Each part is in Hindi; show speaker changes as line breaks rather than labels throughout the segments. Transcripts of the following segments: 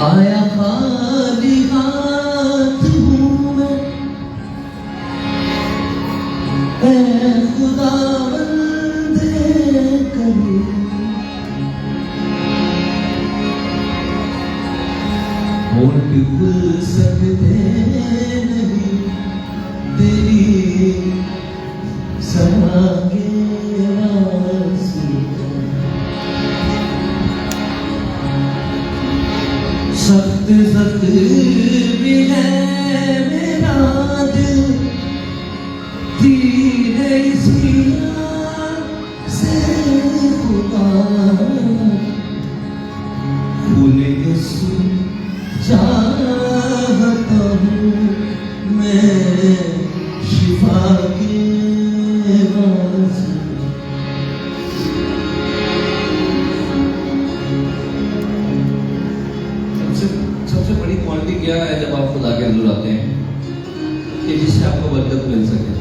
आया खाली हाथ हूँ मैं, ऐ खुदावंद करीम, होंठ खुल सकते नहीं तेरी समा के वास्ते। सख्त सख्त भी है मेरा दिल, तीरे सिया से खुदा, खून यीशु चाहता हूँ मैं शिफा के वास्ते। सबसे बड़ी क्वालिटी क्या है जब आप खुदा के अंदर आते हैं कि जिससे आपको बरकत मिल सके।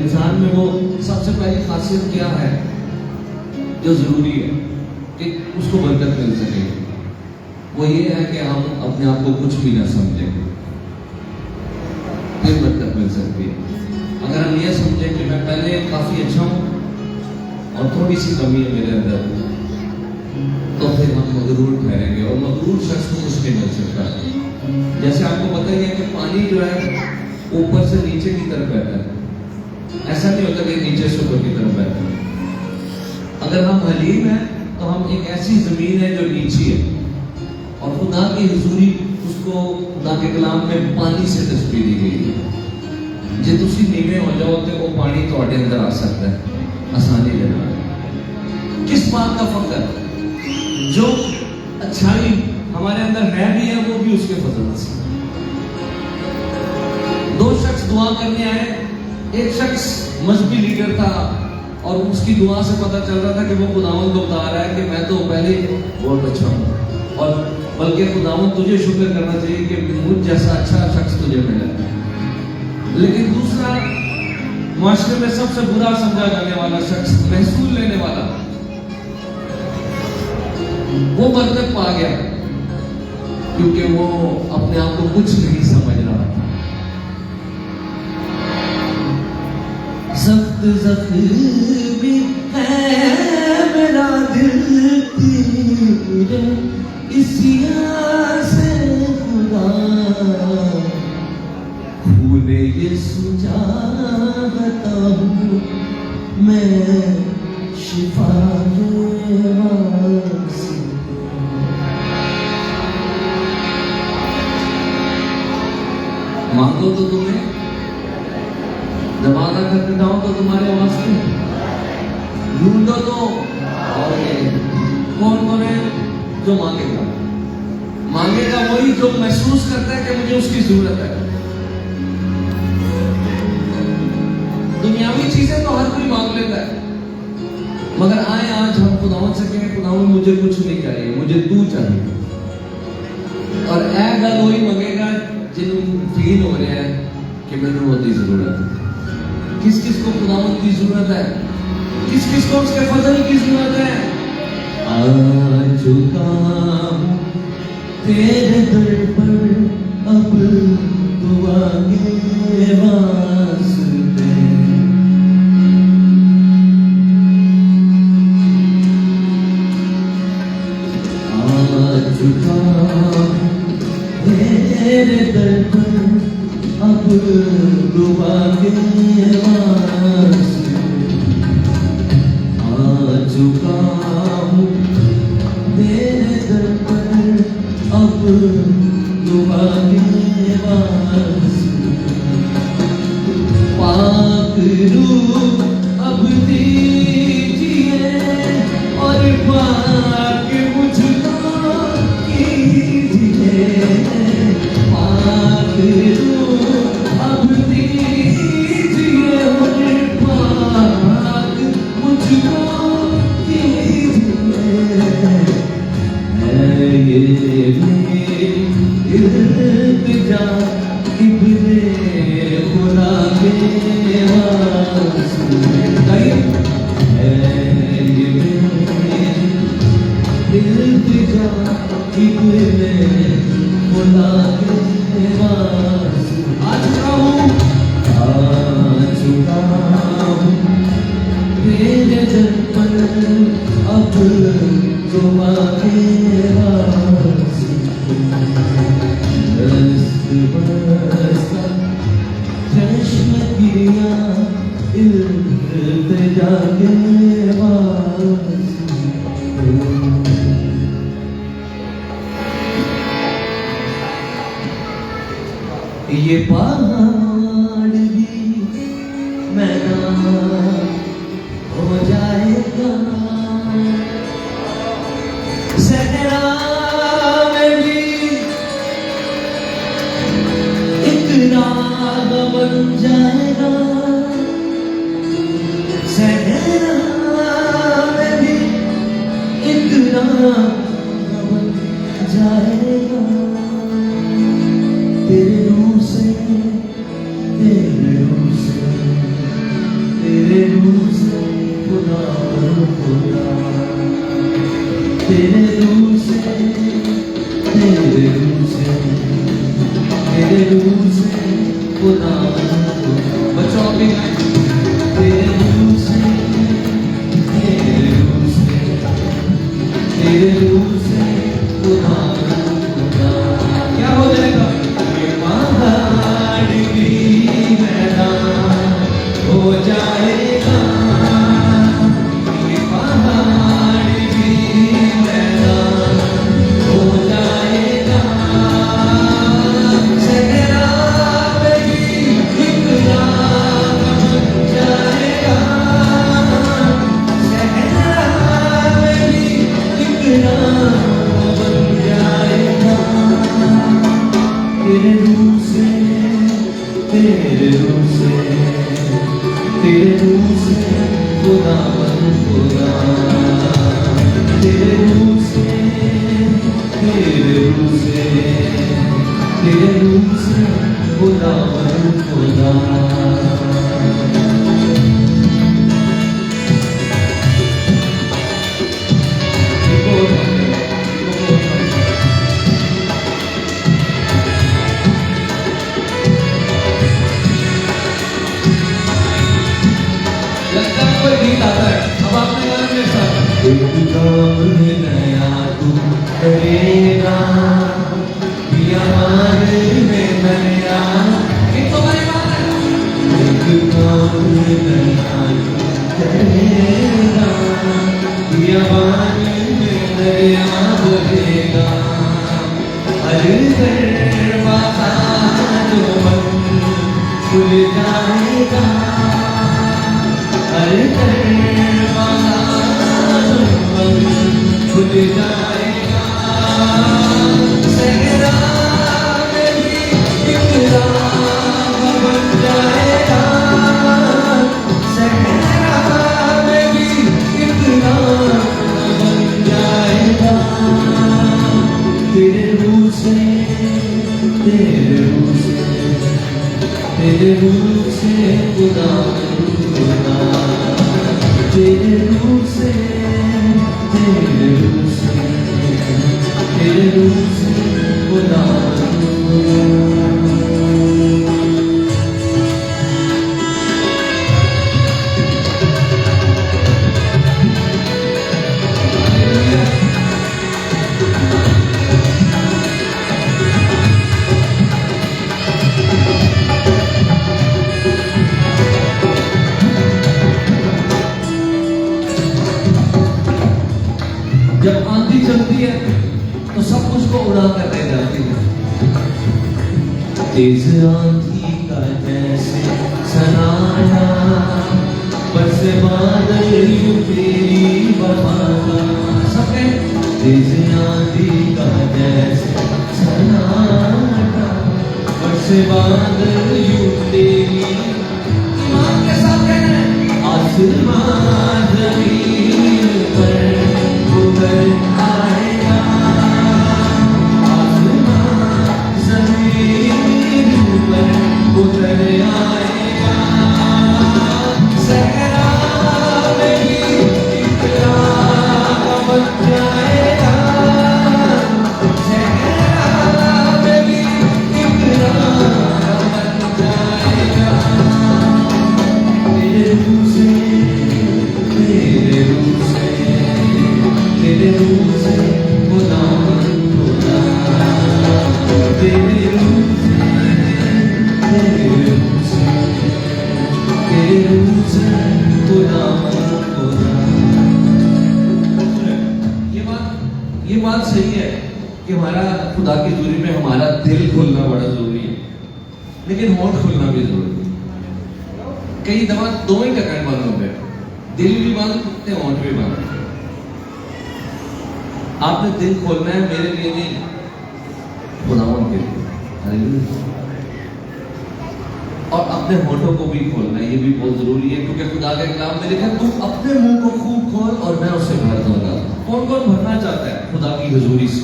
इंसान में वो सबसे पहली खासियत क्या है जो जरूरी है कि उसको बरकत मिल सके, वो ये है कि हम अपने आप को कुछ भी ना समझें, फिर बरकत मिल सकती है। अगर हम ये समझें कि मैं पहले काफी अच्छा हूं और थोड़ी सी कमी है मेरे अंदर, तो फिर हम मगरूर ठहरेंगे और मगरूर शख्स को कुछ नहीं मिल सकता। जैसे आपको पता ही है कि पानी जो है ऊपर से नीचे की तरफ बहता है, ऐसा नहीं होता कि नीचे से ऊपर की तरफ बहता है। अगर हम हलीम हैं तो हम एक ऐसी जमीन है जो नीची है और खुदा की हुजूरी उसको खुदा के कलाम में पानी से तस्वीर दी गई है। जे तुसी नीवे हो जाओ तो वो पानी थोड़े अंदर आ सकता है आसानी के नाल। किस बात का फख्र? जो अच्छाई हमारे अंदर है भी है वो भी उसके फजल से। दो शख्स दुआ करने आए, एक शख्स मजहबी लीडर था और उसकी दुआ से पता चल रहा था कि वो खुदावंद को बता रहा है कि मैं तो पहले बहुत अच्छा हूँ और बल्कि खुदावंद तुझे शुक्र करना चाहिए कि मुझ जैसा अच्छा शख्स तुझे मिला। लेकिन दूसरा माशरे में सबसे बुरा समझा जाने वाला शख्स, महसूल लेने वाला, वो बरकत पा गया क्योंकि वो अपने आप को कुछ नहीं समझ रहा था। सख्त जख्मी है मेरा दिल तेरे इसिया से खुदा, खून यीशु चाहता हूँ मैं शिफा के वास्ते। मांगो तो तुम्हें, दरवाजा खटखटाओ तो तुम्हारे वास्ते, ढूंढो तो पाओगे। कौन कौन है जो मांगेगा? मांगेगा वही जो महसूस करता है कि मुझे उसकी जरूरत है। दुनियावी चीजें तो हर कोई मांग लेता है, मगर आए आज हम खुदावंद से कहें खुदावंद मुझे कुछ नहीं चाहिए, मुझे तू चाहिए। और ऐ गल वही मांगेगा जिन्होंने फील हो रहा है कि मैंने बहुत जरूरत है। किस किस को खुदावंद की जरूरत है? किस किस को उसके फजल की जरूरत है? आ चुका हूं तेरे दर पर अब दुआ के वास्ते, आ चुका तेरे दर पर अब दुआ के वास्ते, आ चुका हूँ तेरे दर पर अब दुआ के वास्ते। पाक रूह अब दीजिए और पाक मुझको कीजिए, पाक रूह अब दीजिए और पाक मुझको कीजिए। है ये इल्तिजा इब्ने खुदा के वास्ते, है ये इल्तिजा इतने बुला के आ चुका हूँ तेरे दर्पण अब तो आगे चश्म गिरिया इल्तिजा के ये पहाड़ भी मैदान हो जाएगा सहरा में भी एक राग बन जाएगा सहरा में भी एक राग बन जाएगा तेरे रूह से तेरे रूह से तेरे रूह से खुदा खुदा तेरे रूह से तेरे रूह से तेरे रूह से खुदा बच्चों भी तेरे रूह से तेरे रूह से तेरे रूह से खुदा खुदा क्या हो जाएगा हो जाएगा ये पहाड़ भी मैदान हो जाएगा सहरा में भी एक राग बन जाएगा सहरा में भी एक राग बन जाएगा तेरे रूह से तेरे रूह से तेरे रूह से खुदा खुदा तेरे रूह से तेरे रूह से तेरे रूह से खुदा खुदा गीत आता है अब आपने गाना मेरे साथ एक काम नया तू करेगा पिया मारे में नया एक तो हमारी बात है एक काम नया तू करेगा पिया मारे में नया बोलेगा हर दरवाजा जो बंद खुल जाएगा हर दरवाजा खुल जाएगा सहरा में भी एक राग बन जाएगा सहरा में भी एक राग बन जाएगा तेरे रूह से तेरे रूह से तेरे रूह से खुदा तेरे रूह से तेरे रूह से तेरे रूह से खुदा जब आंधी चलती है तो सब कुछ को उड़ा कर ले जाती है तेज आंधी का जैसे सनाया बस बादल यूं तेरी बहाना सबके तेज आंधी का जैसे सनाया बस बादल यूं तेरी ईमान के साथ कहना है आसमान जमीन पर उतर आएगा आसमान जमीन पर उतर आएगा सहरा में भी एक राग बन जाएगा तेरे रूप से खुदा खुदा। ये बात सही है कि हमारा खुदा की दूरी में हमारा दिल खुलना बड़ा जरूरी है, लेकिन होंठ खुलना भी जरूरी है। कई दफा दोनों ही टकराए बंद हो गए, दिल भी बंद होते होंठ भी बंद। आपने दिल खोलना है मेरे लिए नहीं, खुदावन के लिए। और अपने होठों को भी खोलना है, ये भी बहुत जरूरी है, क्योंकि खुदा के कलाम में लिखा है तू अपने मुंह को खूब खोल और मैं उसे भर दूंगा। कौन कौन भरना चाहता है खुदा की हुजूरी से?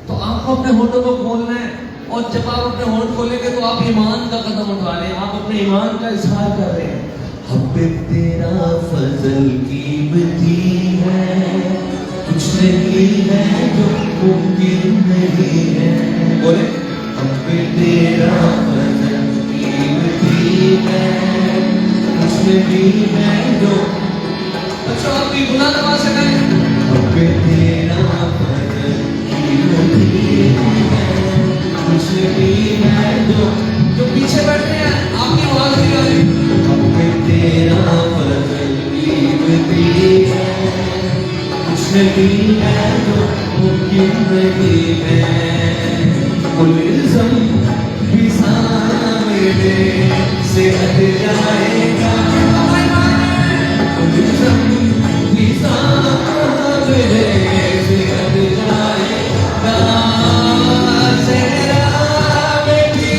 तो आपको अपने होठों को खोलना है, और जब आप अपने होठ खोलेंगे तो आप ईमान का कदम उठा रहे हैं, आप अपने ईमान का इजहार कर रहे हैं। हब्बे तेरा फजल कीमती है, कुछ नहीं है जो मुमकिन नहीं है। बोले हब्बे तेरा फजल कीमती है, कुछ नहीं है जो। अच्छा आप भी गुनाह नवा से कहें हब्बे तेरा फजल कीमती है, कुछ नहीं है जो पीछे बैठे हैं आपकी आवाज नहीं आ रही। हब्बे तेरा फजल कीमती है, कुछ नहीं है जो मुमकिन नहीं है। कुल इल्ज़ाम भी सामने से हट जाएगा, कुल इल्ज़ाम भी सामने से हट जाएगा। सेहरा में भी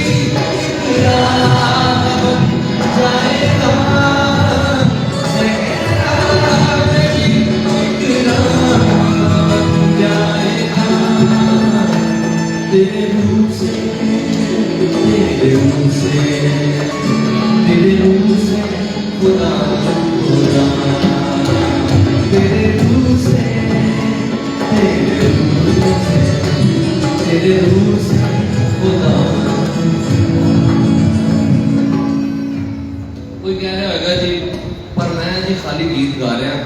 राह बन जाएगा, सेहरा में भी राह बन जाएगा। तेरे रूप से तेरे रूप से तेरे रूप से खुदा खुदा, तेरे रूप से तेरे रूप से तेरे रूप से खुदा। कोई कह रहा होगा जी पर मैं जी खाली गीत गा रहा,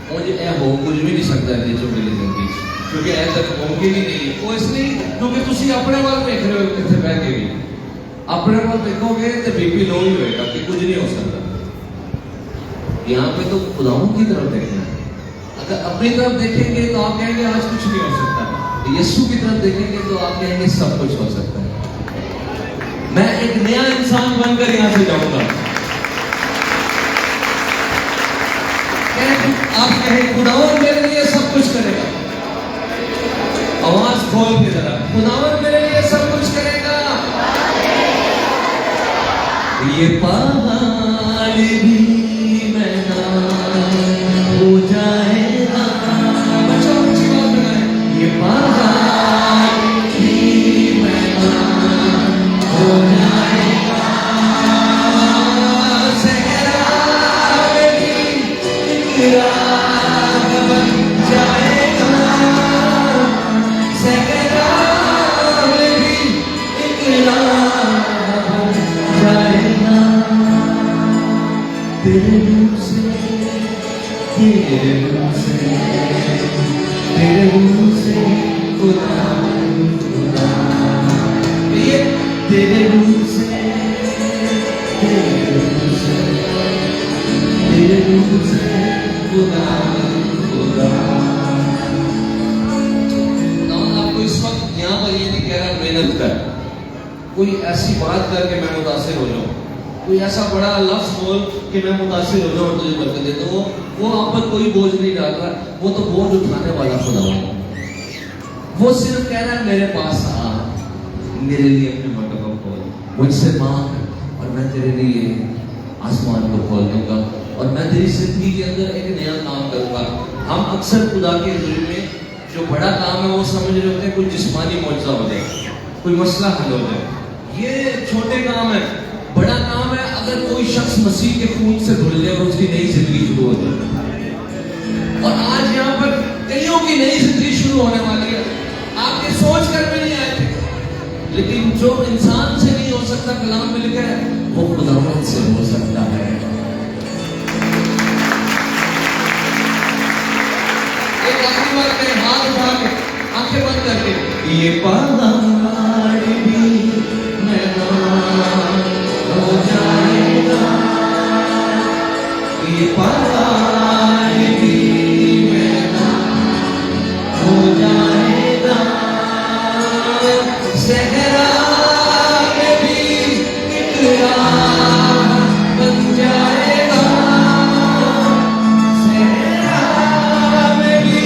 मुझे यह हो कुछ भी नहीं सकता है जो मेरी जिंदगी, क्योंकि ऐसा मुमकिन ही नहीं है। वो इसलिए क्योंकि तुम अपने वाल देख रहे हो, इतने बह के भी अपने वाल देखोगे तो बीपी लो ही होएगा कि कुछ नहीं हो सकता। यहाँ पे तो खुदाओं की तरफ देखना है। अगर अपनी तरफ देखेंगे तो आप कहेंगे आज कुछ नहीं हो सकता, यीशु की तरफ देखेंगे तो आप कहेंगे सब कुछ हो सकता है। मैं एक नया इंसान बनकर यहाँ से जाऊंगा। आप कहें खुदावन मेरे लिए सब कुछ करेगा, आवाज खोल के जरा, खुदावन मेरे लिए सब कुछ करेगा। ये पहाड़ भी मैदान हो जाएगा। बच्चों अच्छी बात बनाए, ये पहाड़ भी मैदान हो जाएगा, सेहरा में भी एक राह बन जाएगा, सेहरा में भी एक राह बन जाएगा। तेरे रूप से तेरे रूप से तेरे रूप से खुदा खुदा, ये तेरे रूप से तेरे रूप से तेरे रूप से खुदा खुदा। आपको इस वक्त यहाँ पर ये नहीं कह रहा मेहनत कर, कोई ऐसी बात करके मैं मुतासिर हो जाऊं, कोई ऐसा बड़ा लफ्ज बोल कि मैं मुतासिर हो जाऊं और तुझे बरकत दे दूं। वो आप पर कोई बोझ नहीं डाल रहा, वो तो बोझ उठाने वाला खुदा है। वो सिर्फ कह रहा है मेरे पास आ, मेरे लिए अपने मटों को खोल, मुझसे मांग और मैं तेरे लिए आसमान को खोल दूंगा, और मैं तेरी जिंदगी के अंदर एक नया काम करूंगा। हम अक्सर खुदा के हुजूर में जो बड़ा काम है वो समझ रहे होते हैं कोई जिस्मानी मौजज़ा हो जाए, कोई मसला हल हो जाए। ये छोटे काम है, बड़ा काम है अगर कोई शख्स मसीह के खून से धुल जाए और उसकी नई जिंदगी शुरू हो जाए। और आज यहाँ पर कईयों की नई जिंदगी शुरू होने वाली है, आपके सोच कर भी नहीं आए थे, लेकिन जो इंसान से नहीं हो सकता कलाम में लिखा है वो खुदावंद से हो सकता है। एक आखिरी बार में हाथ उठा के आंखें बंद करके, ये पहाड़ सहरा में भी इकरार बन जाएगा, सहरा में भी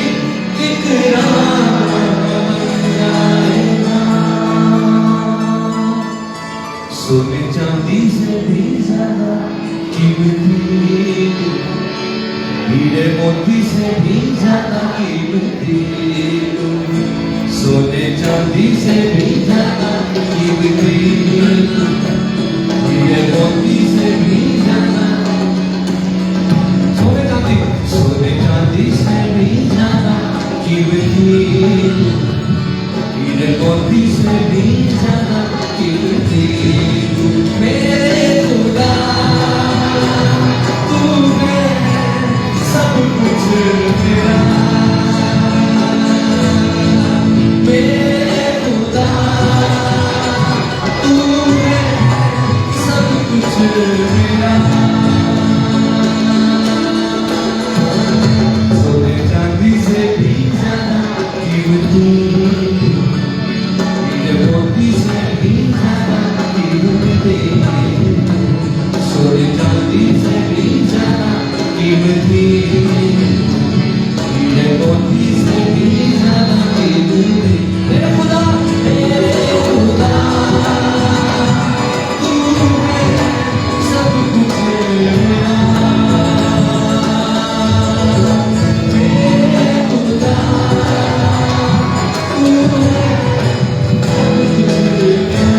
इकरार बन जाएगा। सोने चांदी से भी ज्यादा कीमती तू, हीरे मोती से भी ज्यादा कीमती तू, सोने चांदी से भी ज्यादा कीमती तू, हीरे मोती से भी ज्यादा, सोने चांदी से भी ज्यादा कीमती तू, हीरे मोती से भी ज्यादा कीमती तू, मेरे खुदा तू है सब कुछ तेरा, मेरे खुदा तू है सब कुछ मेरा। सोने चांदी से भी ज्यादा कीमती, हीरे मोती से भी ज्यादा कीमती, सोने चांदी से भी ज्यादा कीमती, हीरे मोती से भी ज्यादा कीमती, मेरे खुदा तू है सब कुछ मेरा, मेरे खुदा तू है सब कुछ मेरा।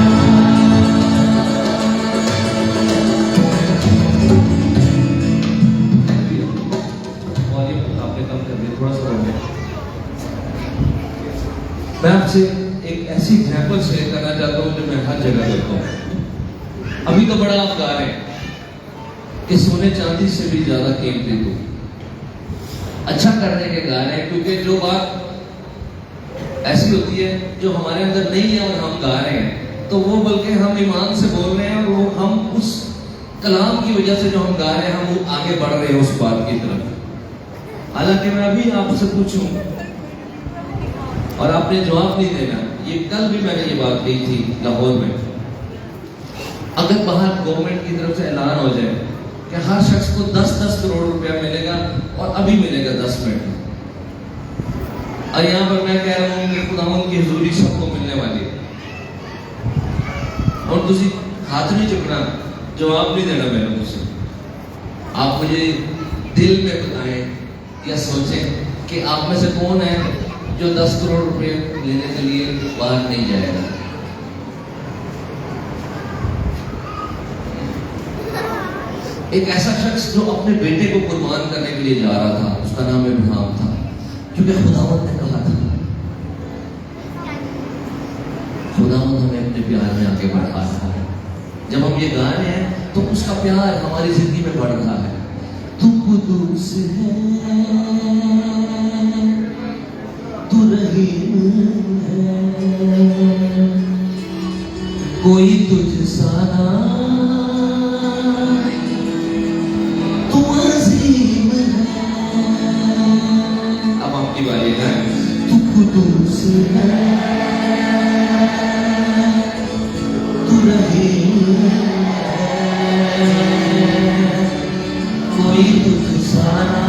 मैं आपसे एक ऐसी एग्जाम्पल शेयर करना चाहता हूं जो मैं हर जगह करता हूं। अभी तो बड़ा आप गा रहे हैं कि सोने चांदी से भी ज्यादा कीमती तू, अच्छा करने के गा रहे हैं, क्योंकि जो बात ऐसी होती है जो हमारे अंदर नहीं है और हम गा रहे हैं, तो वो बल्कि हम ईमान से बोल रहे हैं, और वो हम उस कलाम की वजह से जो हम गा रहे हैं हम आगे बढ़ रहे हैं उस बात की तरफ। हालांकि मैं अभी आपसे पूछूं और आपने जवाब नहीं देना, ये कल भी मैंने ये बात कही थी लाहौर में, अगर बाहर गवर्नमेंट की तरफ से ऐलान हो जाए कि हर शख्स को 10-10 करोड़ रुपया मिलेगा और अभी मिलेगा 10 मिनट में, और यहाँ पर मैं कह रहा हूँ कि खुदावंद की हुजूरी सबको मिलने वाली है, और तुझे हाथ नहीं चुकना, जवाब नहीं देना मेरे मुझसे, आप मुझे दिल में बताएं या सोचें कि आप में से कौन है जो 10 करोड़ रुपए लेने के लिए बाहर नहीं जाएगा। एक ऐसा शख्स जो अपने बेटे को कुर्बान करने के लिए जा रहा था, उसका नाम इब्राहिम था, क्योंकि खुदावंद ने कहा था, खुदावंद हमें अपने प्यार में आगे बढ़ा रहा है। जब हम ये गा रहे हैं तो उसका प्यार हमारी जिंदगी में बढ़ रहा है। तू कुदूस है, तू रहीम है, कोई तुझसा ना, तू अजीम है। अब आपकी बारी है। तू कुदूस है, तू रहीम है, कोई तुझसा ना,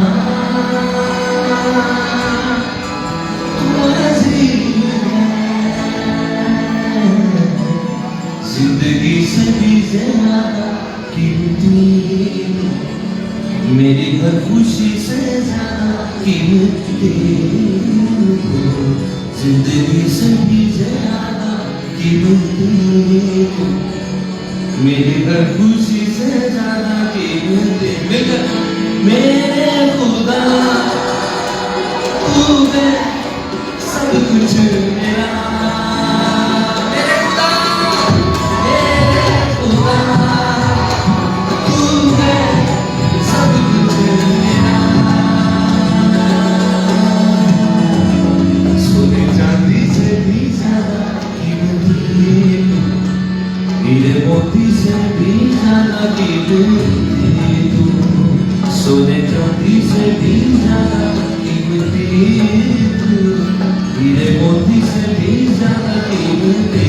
जिंदगी से भी ज्यादा कीमती, मेरी हर खुशी से ज्यादा कीमती, जिंदगी से भी ज्यादा कीमती, मेरी हर खुशी से ज्यादा कीमती, मेरे खुदा तू है सब कुछ मेरा, मेरे खुदा तू है सब कुछ मेरा। सोने चांदी से भी ज्यादा कीमती, हीरे मोती से भी ज्यादा कीमती तू, सोने चांदी से भी ज्यादा कीमती तू, हीरे मोती से भी ज्यादा कीमती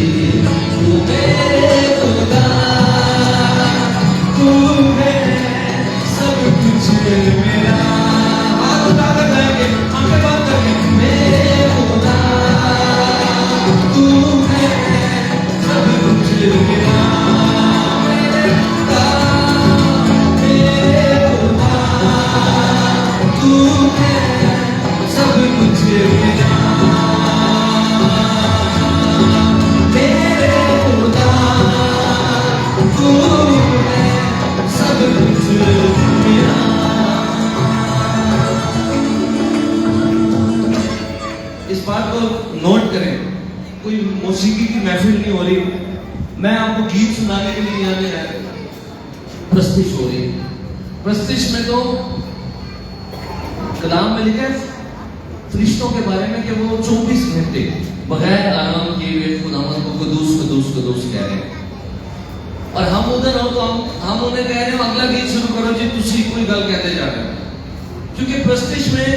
मौसीकी की महफिल नहीं हो रही, मैं आपको गीत सुनाने के लिए यहाँ नहीं आया। प्रस्तिश हो रही है। प्रस्तिश में तो कलाम में लिखा है फरिश्तों के बारे में कि वो 24 घंटे बगैर आराम किए हुए खुदावंद को कुदूस कुदूस कुदूस कह रहे हैं। और हम उधर हो तो हम उन्हें कह रहे हो अगला गीत शुरू करो जी, तुसी कोई गल कहते जा रहे हो। क्योंकि प्रस्तिश में,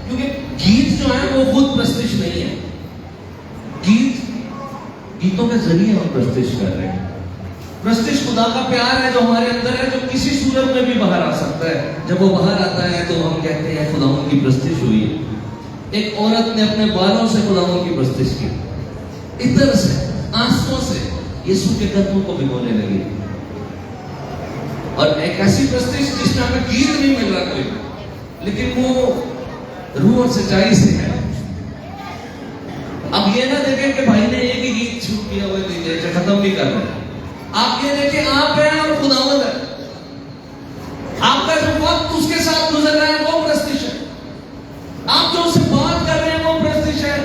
क्योंकि गीत जो है वो खुद प्रस्तिश नहीं है, गीतों के जरिए हम प्रस्तिश कर रहे हैं। प्रस्तिश खुदा का प्यार है जो हमारे अंदर है, जो किसी सूरत में भी बाहर आ सकता है। जब वो बाहर आता है तो हम कहते हैं खुदावंद की प्रस्तिश हुई है। एक औरत ने अपने बालों से खुदावंद की प्रस्तिश की, इतर से, आंसुओं से यीशु के कदमों को भिगोने लगी। और एक ऐसी प्रस्तिश जिसमें हमें गीत नहीं मिल रहा कोई, लेकिन वो रूह और सच्चाई से है। अब ये ना देखें कि भाई ने एक ही गीत शुरू किया हुआ दीजिए, खत्म भी कर रहे हैं। आप ये देखें आप हैं और खुदावंद है। आपका जो वक्त उसके साथ गुजर रहा है वो प्रस्तिश है। आप जो उससे बात कर रहे हैं वो प्रस्तिश है।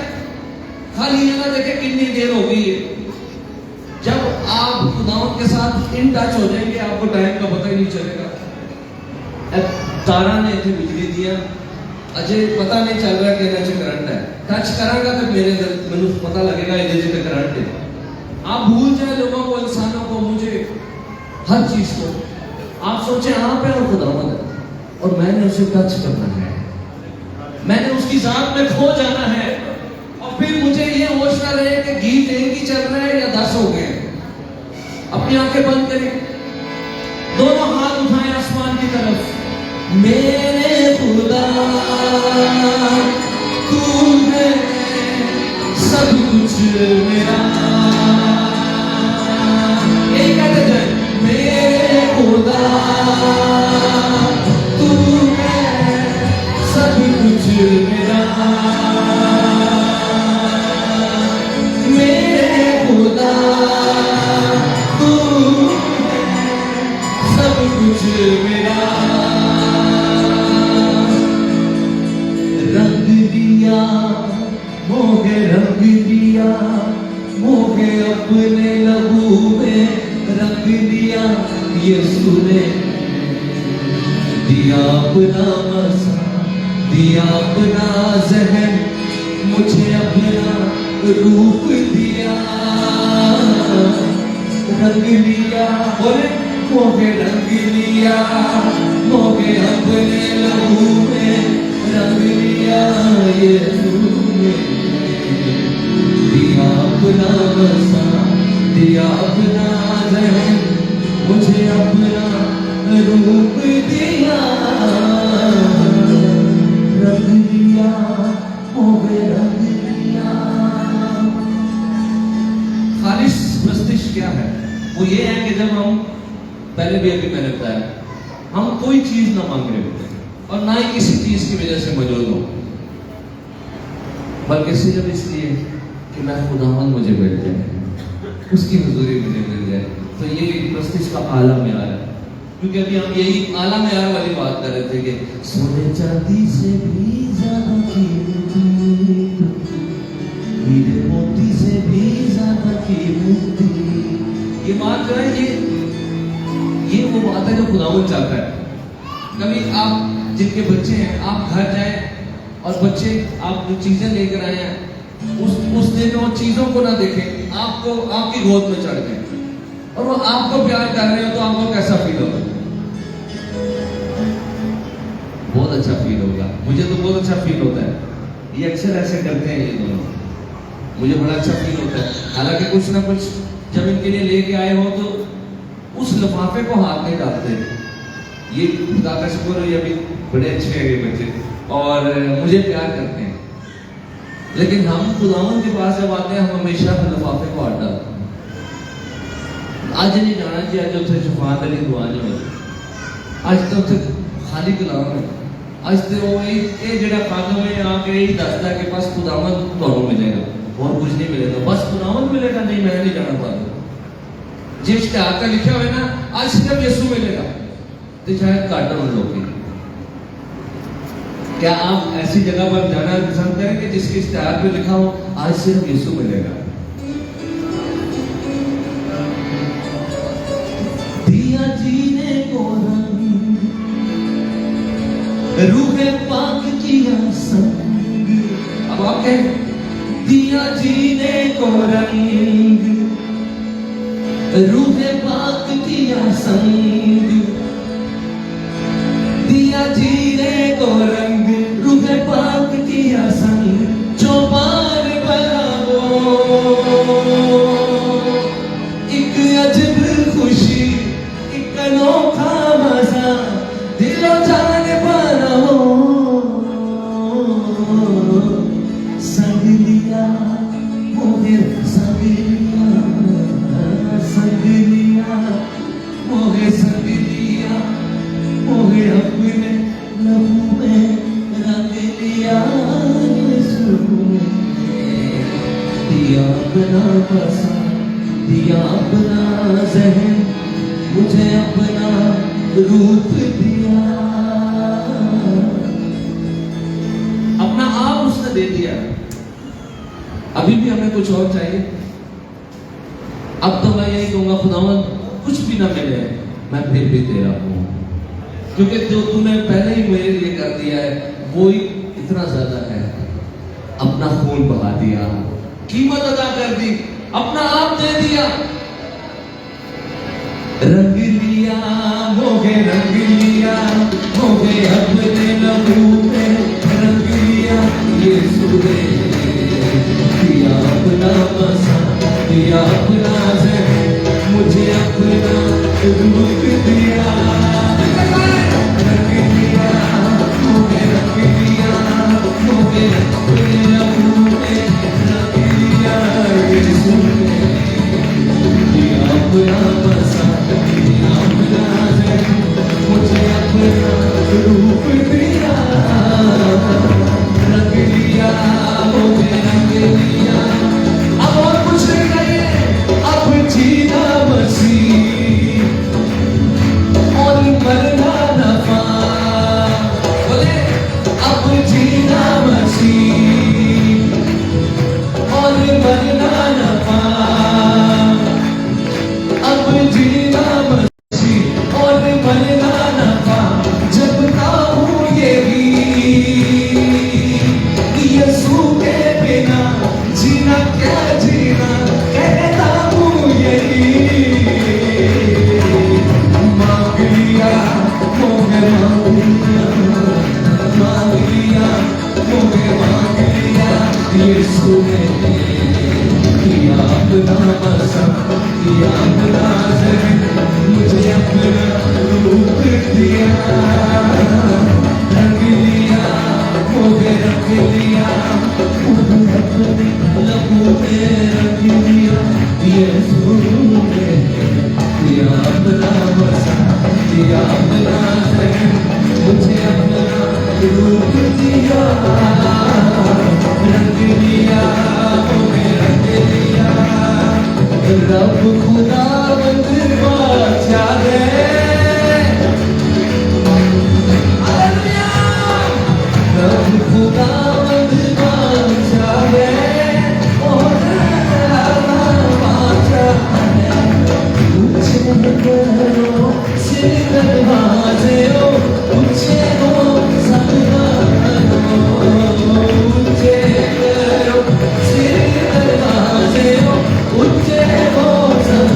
खाली ये ना देखें कितनी देर हो गई है। जब आप खुदावंद के साथ इन टच हो जाएंगे आपको टाइम का पता ही नहीं चलेगा। तारा ने इतनी बिजली दिया, अजय पता नहीं चल रहा कि इधर से करंट है। टच करांगा तो मेरे मैंने पता लगेगा इधर से करंट है। आप भूल जाए लोगों को, इंसानों को, मुझे, हर चीज को। आप सोचे आप है और खुदावंद है और मैंने उसे टच करना है, मैंने उसकी जात में खो जाना है। और फिर मुझे ये होश ना रहे कि गीत एक ही चल रहा है या 10 हो गए। अपनी आंखें बंद करें, दोनों हाथ उठाएं आसमान की तरफ। मेरे खुदा तू है सब कुछ मेरा, यही कहते जाए मेरे खुदा तू है सब कुछ मेरा, मेरे खुदा तू है सब कुछ मेरा। रंग दिया मोहे, रंग दिया मोहे, अपने लहू में रंग दिया यीशु ने। दिया अपना मसा, दिया अपना ज़हन, मुझे अपना रूप दिया। रंग लिया बोले मोहे, रंग लिया मोहे, अपने लहू में रंग लिया यीशु ने। दिया अपना बसा, दिया अपना ज़हन, मुझे अपना रूप दिया। रंग दिया मोहे, रंग दिया। खालिश प्रस्तिश क्या है? वो ये है कि जब हम, पहले भी अभी मैंने बताया, हम कोई चीज ना मांग रहे होते और ना ही किसी चीज की वजह से मौजूद हो, बल्कि सिर्फ इसलिए कि मैं खुदावंद मुझे मिल जाए, उसकी हुजूरी मुझे मिल जाए। तो ये प्रस्तिश का आला मेयार है। क्योंकि अभी हम यही आला मेयार वाली बात कर रहे थे कि सोने चांदी से भी ज्यादा कीमती, हीरे मोती से भी ज्यादा कीमती। ये बात जो है ये वो बात है जो खुदावंद चाहता है। कभी आप जिनके बच्चे हैं, आप घर जाएं और बच्चे आप जो चीजें लेकर आए हैं उस दिन वो चीजों को ना देखें, आपको आपकी गोद में चढ़ जाए और वो आपको प्यार कर रहे हो तो आपको कैसा फील होगा? बहुत अच्छा फील होगा। मुझे तो बहुत अच्छा फील होता है। ये अक्सर ऐसे करते हैं ये दोनों, मुझे बड़ा अच्छा फील होता है। हालांकि कुछ ना कुछ जब इनके लिए लेके आए हो तो उस लिफाफे को हाथ नहीं डालते। ये खुदा का शुक्र है, ये अभी बड़े अच्छे हैं ये बच्चे और मुझे प्यार करते हैं। लेकिन हम खुदावंद के पास जब आते हैं हम हमेशा लिफाफे को हाथ डालते हैं। आज नहीं जाना चाहिए, आज उसे शफात अली दुआ नहीं होती, आज तो उसे खाली कलाम है। आज तो वो ये जड़ा खाना में आके यही दसता है कि बस खुदावंद ਤੁਹਾਨੂੰ मिलेगा और कुछ नहीं मिलेगा, बस खुदावंद मिलेगा। नहीं, मैं नहीं जाना पाता। जिस इश्तिहार का लिखा हुआ है ना आज सिर्फ यीशु मिलेगा तो शायद काटा उन लोग की। क्या आप ऐसी जगह पर जाना पसंद करेंगे जिसके इश्तिहार पे लिखा हो आज सिर्फ यीशु मिलेगा? को रंग, रूहे पाक दिया संग, दिया जीने को रंग, रूहे पाक दिया संग, चौपान बनाओ एक अजब खुशी, एक अनोखा मजा, दिलो जान बनाओ संग लिया मोहे, संग लिया संग लिया मोहे, संग लिया मोहे, अपने लहू में रंग लिया, दिया अपना बसा, दिया अपना ज़हन, मुझे अपना रूप दिया, अपना आप उसने दे दिया। अभी भी हमें कुछ और चाहिए? अब तो मैं यही कहूंगा, खुदावंद कुछ भी ना मिले, मैं फिर भी तेरा हूं, क्योंकि जो तूने पहले ही मेरे लिए कर दिया है वो ही इतना ज्यादा है। अपना खून बहा दिया, कीमत अदा कर दी, अपना आप दे दिया, रंग लिया मोहे, रंग लिया मोहे, अपने लहू में रंग लिया, यीशु ने दिया अपना बसा, दिया अपना ज़हन, मुझे अपना रूप दिया, रंग लिया मोहे, रंग लिया मोहे, अपने लहू में रंग लिया, यीशु ने दिया अपना बसा, दिया अपना ज़हन, मुझे अपना रूप दिया, रंग लिया मोहे, रंग लिया। अब और कुछ नहीं चाहिए, अब जीना मसीह और मरना नफा, बोले अब जीना मसीह और मरना नफा, अब जीना मसीह और मरना नफा, जब हूँ ये भी यीशु के बिना जीना क्या जीना, कहता हूँ यही, मांग लिया मोहे, मांग लिया, मांग लिया मोहे, मांग लिया, यीशु ने दिया अपना बसा, दिया अपना ज़हन, मुझे अपना रूप दिया, रंग लिया मोहे, रंग लिया मोहे, अपने लहू में रंग लिया, यीशु ने दिया अपना बसा, दिया अपना ज़हन, मुझे अपना रूप दिया, रंग लिया मोहे, रंग लिया, रब खुदावंद बादशाह है, रब खुदावंद बादशाह है, और बादशाह है, ऊंचे करो सिर दरवाजे हो, ऊंचे हो सब दरवाजे हो, ऊंचे करो सिर दरवाजे हो, ऊंचे हो सब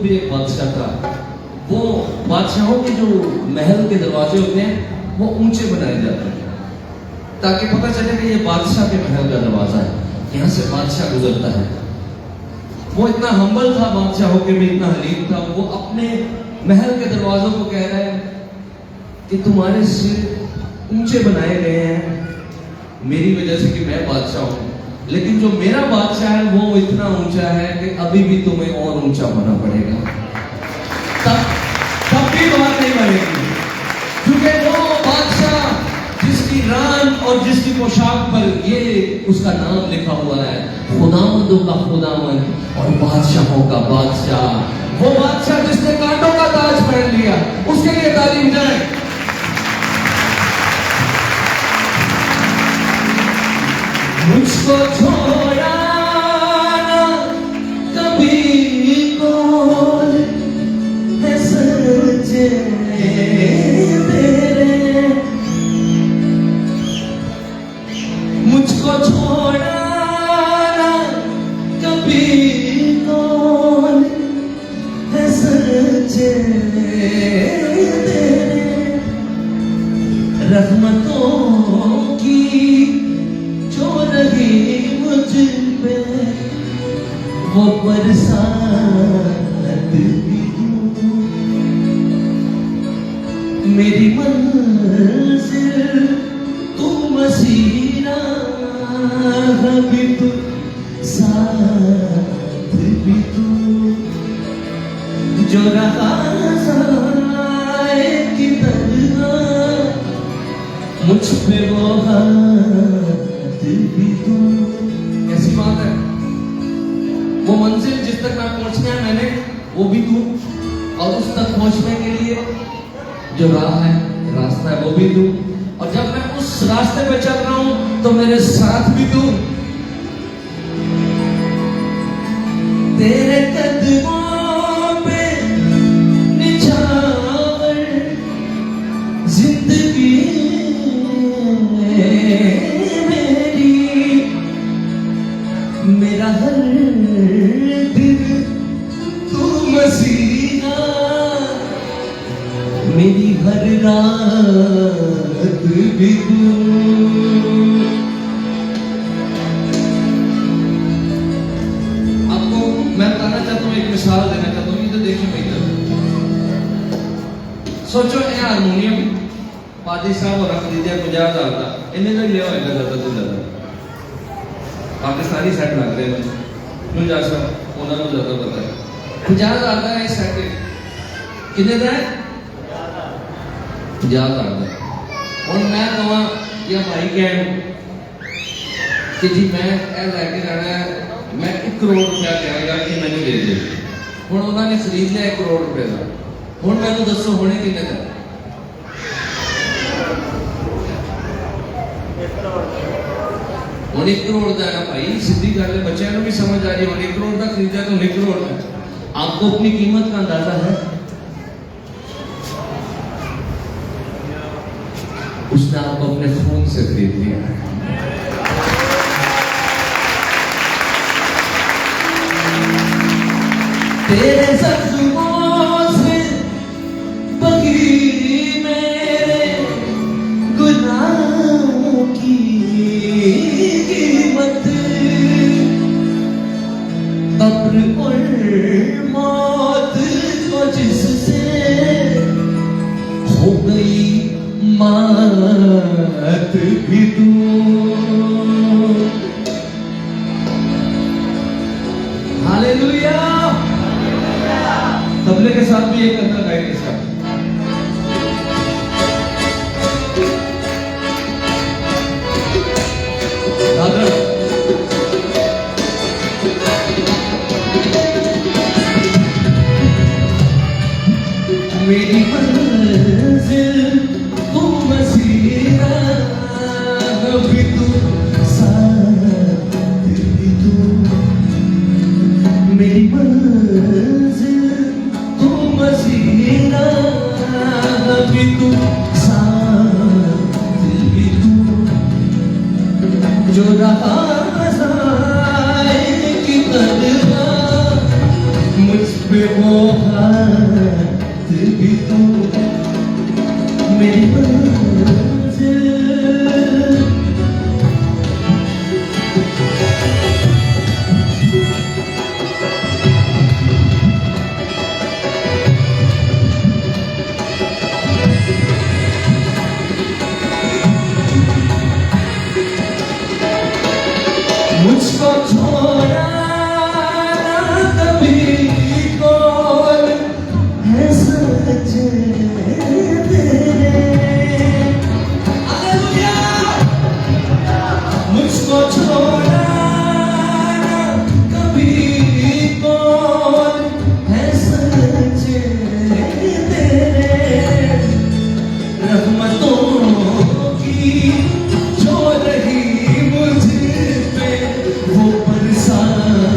भी एक बादशाह था। वो बादशाहों के जो महल के दरवाजे होते हैं वो ऊंचे बनाए जाते हैं ताकि पता चले कि ये बादशाह के महल का दरवाजा है, यहाँ से बादशाह गुजरता है। वो इतना हम्बल था, बादशाह होकर भी इतना हलीम था। वो अपने महल के दरवाजों को कह रहा है कि तुम्हारे सिर ऊंचे बनाए गए हैं मेरी वजह से कि मैं बादशाह हूं, लेकिन जो मेरा बादशाह है वो इतना ऊंचा है कि अभी भी तुम्हें और ऊंचा होना पड़ेगा। तब भी बात नहीं बनेगी, क्योंकि वो बादशाह जिसकी रान और जिसकी पोशाक पर ये उसका नाम लिखा हुआ है, खुदावंदों का खुदावंद और बादशाहों का बादशाह, वो बादशाह जिसने कांटों का ताज पहन लिया, उसके लिए तालीम जाए। मुझको छोड़ा ना कभी कौन है सच्चे तेरे, मुझको छोड़ा ना कभी कौन है सच्चे तेरे, रहमतों की जो रही मुझ पे वो बरसात भी तू, मेरी मंजिल तू मसीना भी तू, साथ भी तू, जो रहा साए की तरह मुझ पे वो हाथ भी तू। कैसी बात है, वो मंजिल जिस तक मैं पहुंचना है मैंने वो भी तू, और उस तक पहुंचने के लिए जो राह है रास्ता है वो भी तू, और जब मैं उस रास्ते पे चल रहा हूं तो मेरे साथ भी तू। तेरे कदमों पे निछावर जिंदगी मेरी, मेरा हर दिन तू मसीहा, मेरी हर रात भी तू। आपको मैं बताना चाहता हूँ, एक मिसाल देना चाहता हूँ, ये तो देखिए भाई, सोचो ये हारमोनियम पादी साहब और रख दीजिए 50,000 का, इन्हें तो लिया होगा ज्यादा तो ज्यादा, पाकिस्तानी सेट लग रहे हैं, क्यों जा सब उन्होंने ज्यादा पता है। 50,000 का है सेट, कितने का है? 50,000 का। और मैं कहा या भाई कह कि जी मैं लैके जाना है, मैं 1 करोड़ रुपया देगा कि मैंने दे दे, हूँ उन्होंने खरीद लिया 1 करोड़ रुपए का, हूँ मैं दसो होने कितने का? 1 करोड़ का है ना भाई, सीधी गल है, बच्चों को भी समझ आ रही है। 1 करोड़ का खरीदा तो 1 करोड़ का। आपको अपनी कीमत का अंदाजा है? उसने आपको अपने खून से खरीद लिया है। तेरे जख्मों से बगी मेरे गुनाहों की कीमत, कब्र और मौत को जिससे हो गई मात भी तू। हालेलुया। तबले के साथ भी एक अंदर गाइड के साथ मेरी मंजिल तू मसीहा भी तू, साथ भी तू, मेरी मंजिल तू मसीहा भी तू, साथ भी तू, जो रहा साए की तरह मुझ पे वो हाथ भी तू मेरी मंजिल। मुझको छोड़ा कभी कौन है सच तेरे। हालेलुया। मुझको छोड़ा कभी कौन है सच तेरे। रहमतों की जो रही मुझ पे वो बरसात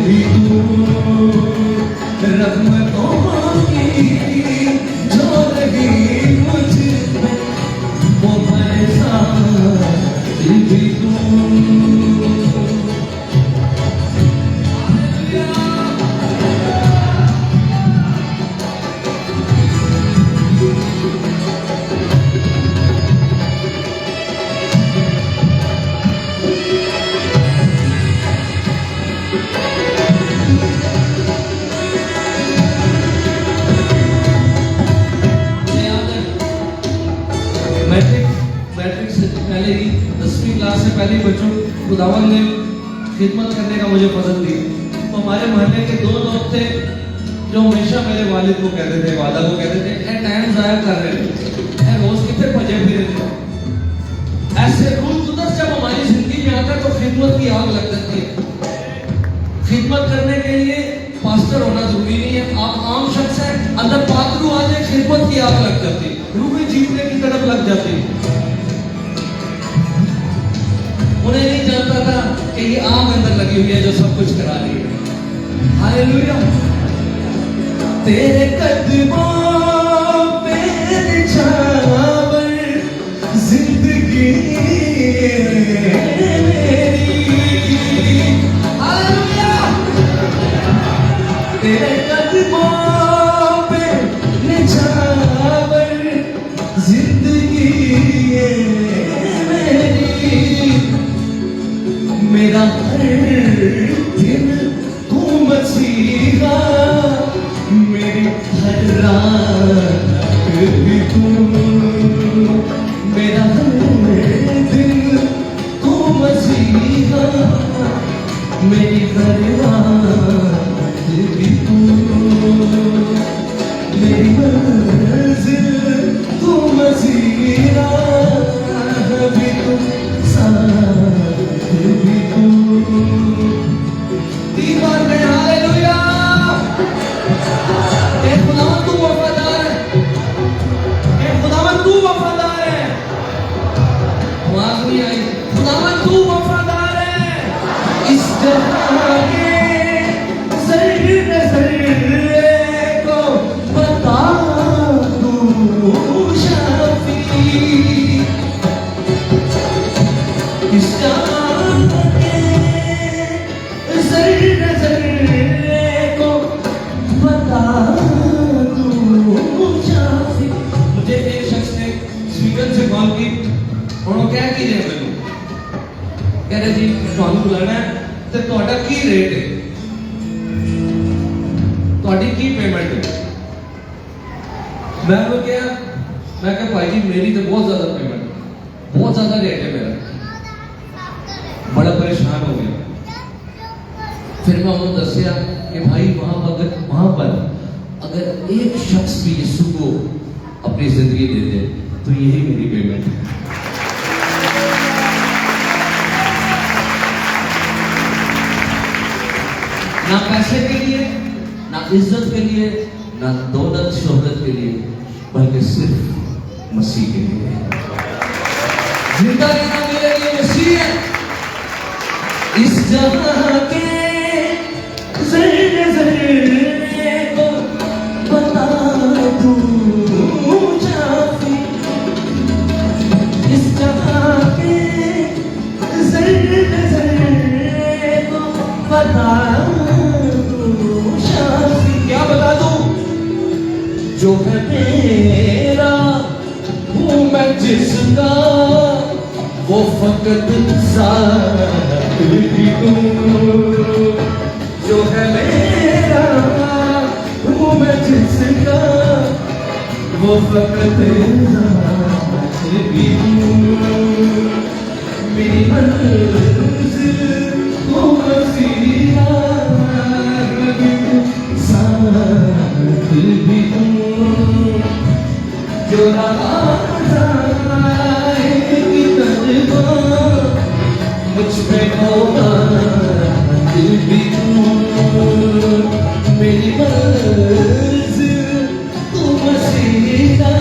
भी तू। रहमतों की जो रही मुझ पे वो बरसात भी तू। मैट्रिक से पहले ही 10वीं क्लास से पहले ही बच्चों खुदावन ने खिदमत करने का मुझे पसंद दी। तो हमारे मोहल्ले के 2 लोग थे जो हमेशा मेरे वालिद को कहते थे, वादा को कहते थे, ए टाइम जाया कर रहे थे, ए रोज कितने भजे फिरे थे। ऐसे रूल कुदस जब हमारी जिंदगी में आता है तो खिदमत की आग लग जाती है। खिदमत करने के लिए पास्टर होना जरूरी नहीं है। आप आम शख्स है, अंदर पातरू आ जाए, खिदमत की आग लग जाती है, रूह जीतने की तरफ लग जाती है। उन्हें नहीं जानता था कि ये आग अंदर लगी हुई है जो सब कुछ करा रही है। हालेलुया। तेरे कदमों पे निछावर जिंदगी मेरी। हालेलुया। तेरे कदमों पे निछावर जिंदगी मेरा हर दिन तू मसीहा, मेरी हर रात भी तू। मेरा हर दिन तू मसीहा, मेरी हर रात भी तू। मेरी मंजिल तू मसीहा भी तू, साथ भी तू। दीवार में हालेलुया। ए खुदावन तू वफादार है, ए खुदावन तू वफादार है। आवाज नहीं आई। खुदावन तू वफादार है। इस जहां के जर्रे जर्रे को बता तू शाफी। इस जहां के जर्रे जर्रे को बता तू शाफी। मुझे एक शख्स ने स्पीकर से कॉल की, उन्होंने क्या की रहे मैंने कह रहे जी ਤੁਹਾਨੂੰ ਬੁਲਾਣਾ ਹੈ ਤੇ ਤੁਹਾਡਾ ਕੀ ਰੇਟ ਹੈ, ਤੁਹਾਡੀ ਕੀ पेमेंट है। मैं वो क्या भाई जी मेरी तो बहुत ज्यादा पेमेंट, बहुत ज्यादा रेट है मेरा। बड़ा परेशान हो गया। फिर मैं उन्होंने दसिया कि भाई वहां पर अगर एक शख्स भी यीशु को अपनी जिंदगी दे दे तो यही मेरी पेमेंट है। ना पैसे के लिए, ना इज्जत के लिए, ना दौलत शोहरत के लिए, बल्कि सिर्फ मसीह के लिए। जिंदा रहना मेरे लिए मसीह है। इस जहां के जर्रे जर्रे को बता दूं शाफी। इस जहां के जर्रे जर्रे को बता दूं शाफी। जो है मेरा हूँ मैं जिसका, वो फकत साथ ही हूँ। जो है मेरा हूँ मैं जिसका, वो फकत साथ ही हूँ। मेरी मंजिल वो वसीला साथ भी हूँ। जो रहा जाएगी तन्हा मुझ पे होगा भी हूँ। मेरी मंजिल तू वसीला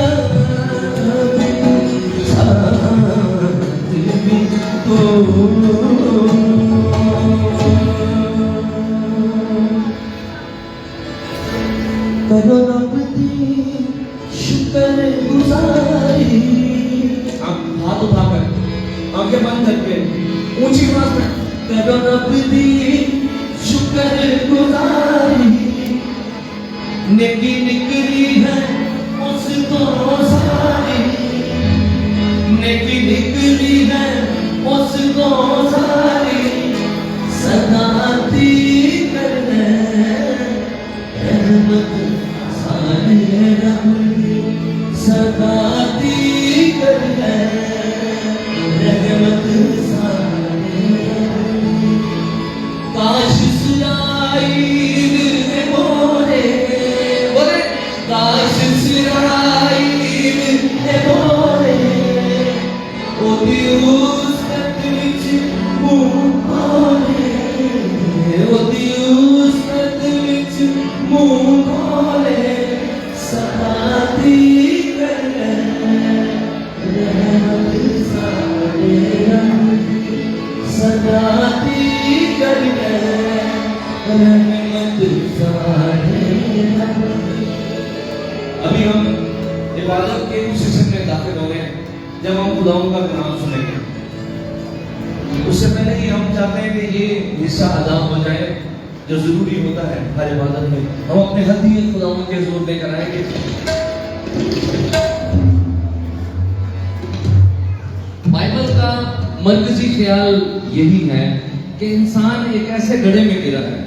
करो रब दी शुक्रगुजारी। हाथ उठाकर आंखें बंद करके ऊंची आवाज में करो रब दी शुक्रगुजारी। नेकी निकली है उसको सारी, नेकी निकली है उसको सारी। सदाती करने रहमत सारे रब की, सदाती करने रहमत सारे रब की। काश सुराइल में मोरे बोले, काश सुराइल में मोरे ओदी उस तकलीफ मुँह खोले, ओदी उस तकलीफ मुँह खोले। सदाती करने रहमत सारे रब की, सदाती करने रहमत सारे रब की। अभी हम इबादत के उस सेशन में दाखिल हो गए जब हम खुदाओं का कलाम सुनेंगे। उससे पहले ही हम चाहते हैं कि ये हिस्सा अदा हो जाए जो जरूरी होता है हर इबादत में। हम अपने हदीये खुदाओं के जोर लेकर आएंगे। बाइबल का मरकजी ख्याल यही है कि इंसान एक ऐसे गड्ढे में गिरा है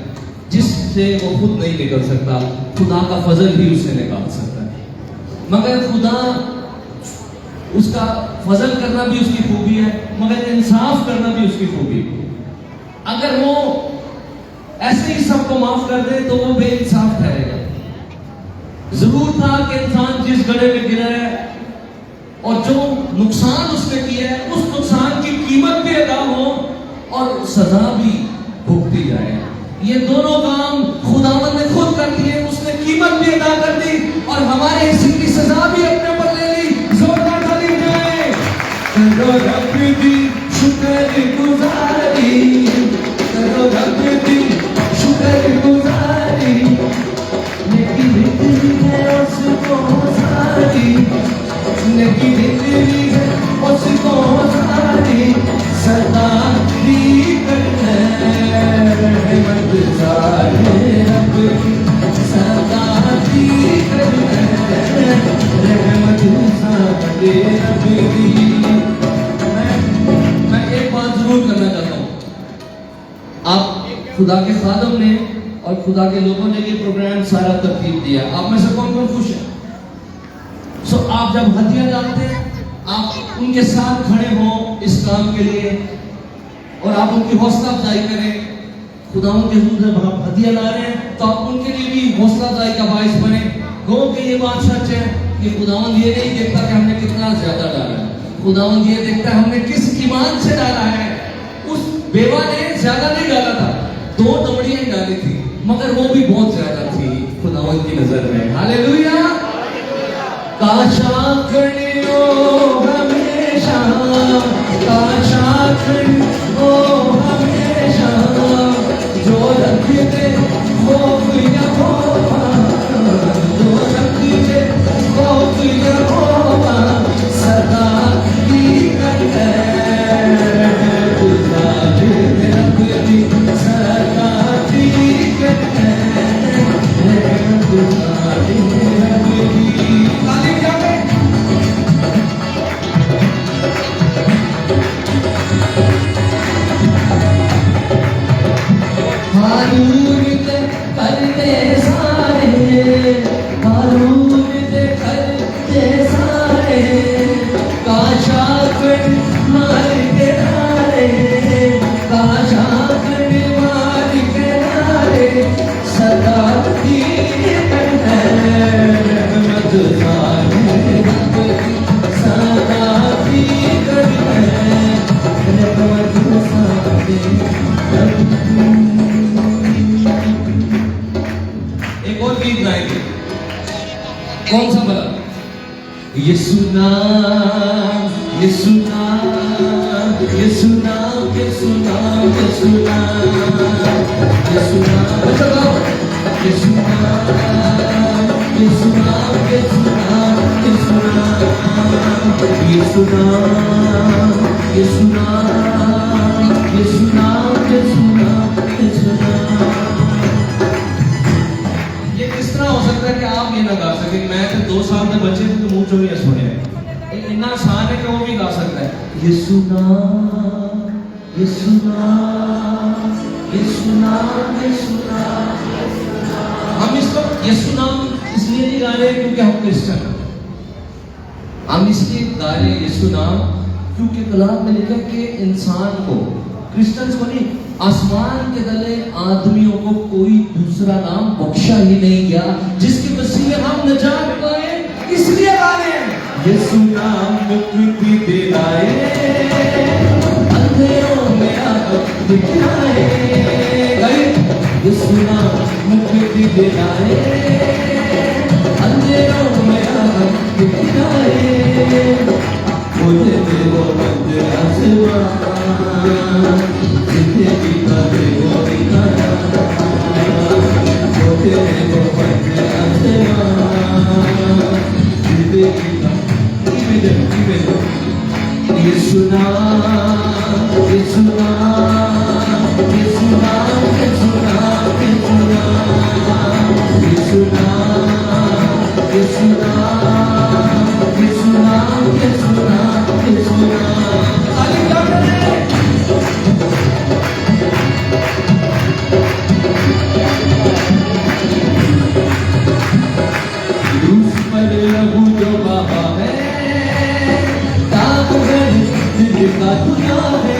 जिससे वो खुद नहीं निकल सकता, खुदा का फजल ही उसे निकाल सकता है। मगर खुदा उसका फजल करना भी उसकी खूबी है, मगर इंसाफ करना भी उसकी खूबी है। अगर वो ऐसे ही सबको माफ कर दे तो वो बेइंसाफ ठहरेगा। जरूर था कि इंसान जिस गड्ढे में गिरा है और जो नुकसान उसने किया है उस नुकसान की कीमत भी अदा हो और सजा भी भुगती जाए। ये दोनों काम खुदावंद ने खुद कर दिए, उसने कीमत भी अदा कर दी और हमारे हिस्से की सजा भी अपने ऊपर ले ली। जोरदार ताली जाए। करो रब दी शुक्रगुजारी, करो रब दी शुक्रगुजारी। नेकी निकली है उसको सारी, नेकी निकली है उसको सारी। सदाती करने रहमत सारे रब की, सदाती करने रहमत सारे रब की। मैं एक बात जरूर करना चाहता हूँ। आप खुदा के खादम ने और खुदा के लोगों ने ये प्रोग्राम सारा तरतीब दिया। आप में से कौन कौन खुश है? सो आप जब हदिया डालते हैं आप उनके साथ खड़े हो इस काम के लिए और आप उनकी हौसला अफजाई करें। खुदाओं के हुजूर जब आप हदिया ला रहे हैं तो आप उनके लिए भी हौसला अफजाई का बाइस बने। गो कि ये बात सच है कि खुदावंद ये नहीं देखता कि हमने कितना ज्यादा डाला है, खुदावंद ये देखता है हमने किस ईमान से डाला है। उस बेवा ने ज्यादा नहीं डाला था, 2 दमड़ियां डाली थी, मगर वो भी बहुत ज्यादा थी खुदावंद की नजर में। हालेलुया। काशा खड़ो हमेशा, काशा खड़ो हमेशा। जो रखते खौफ यहोवा, जो रखते खौफ यहोवा। सदा की करते सदा की करते। हारून ते करते सारे, हारून ते करते सारे, काशाकड मार के डाले, काशाकड मार के डाले, सदा दीपन है रहमत सारे, सदा दीपन है रहमत सारे। एक और गीत गाएंगे, कौन सा भला? यीशु नाम, यीशु नाम, यीशु नाम, यीशु नाम, यीशु नाम, यीशु नाम, अच्छा गाओ। यीशु नाम, यीशु नाम, यीशु नाम, यीशु नाम, यीशु नाम, यीशु नाम, यीशु नाम, यीशु नाम, यीशु नाम। ये किस तरह हो सकता है कि आप ये ना गा सके? मैं तो 2 साल में बच्चे थे तो मुंह चोरियां सुने, इतना आसान है कि वो भी गा सकता है। यीशु नाम, यीशु नाम, यीशु नाम, यीशु नाम। हम इसको यीशु नाम इसलिए नहीं गा रहे क्योंकि हम क्रिश्चियन हैं, हम इसलिए गा रहे हैं यीशु नाम क्योंकि कलाम में लिखा कि इंसान को, क्रिश्चियंस को नहीं, आसमान के तले आदमियों को कोई दूसरा नाम बख्शा ही नहीं गया जिसके वसीले हम निजात पाए, इसलिए गा रहे हैं। यीशु नाम मुक्ति दिलाए, अंधेरों में आग दिखलाए, यीशु नाम मुक्ति दिलाए, अंधेरों में आग दिखलाए, खोले दे वो बंद आसमान, जिंदगी का दे वो दिखाया, खोले दे वो बंद आसमान, जिंदगी का यीशु नाम, यीशु नाम, यीशु नाम, यीशु नाम, यीशु नाम, यीशु नाम, यीशु नाम, यीशु नाम, यीशु नाम, यीशु नाम। ताली क्या कर रहे हैं? उस पर लहू जो बहा है, दिल का दुनिया है,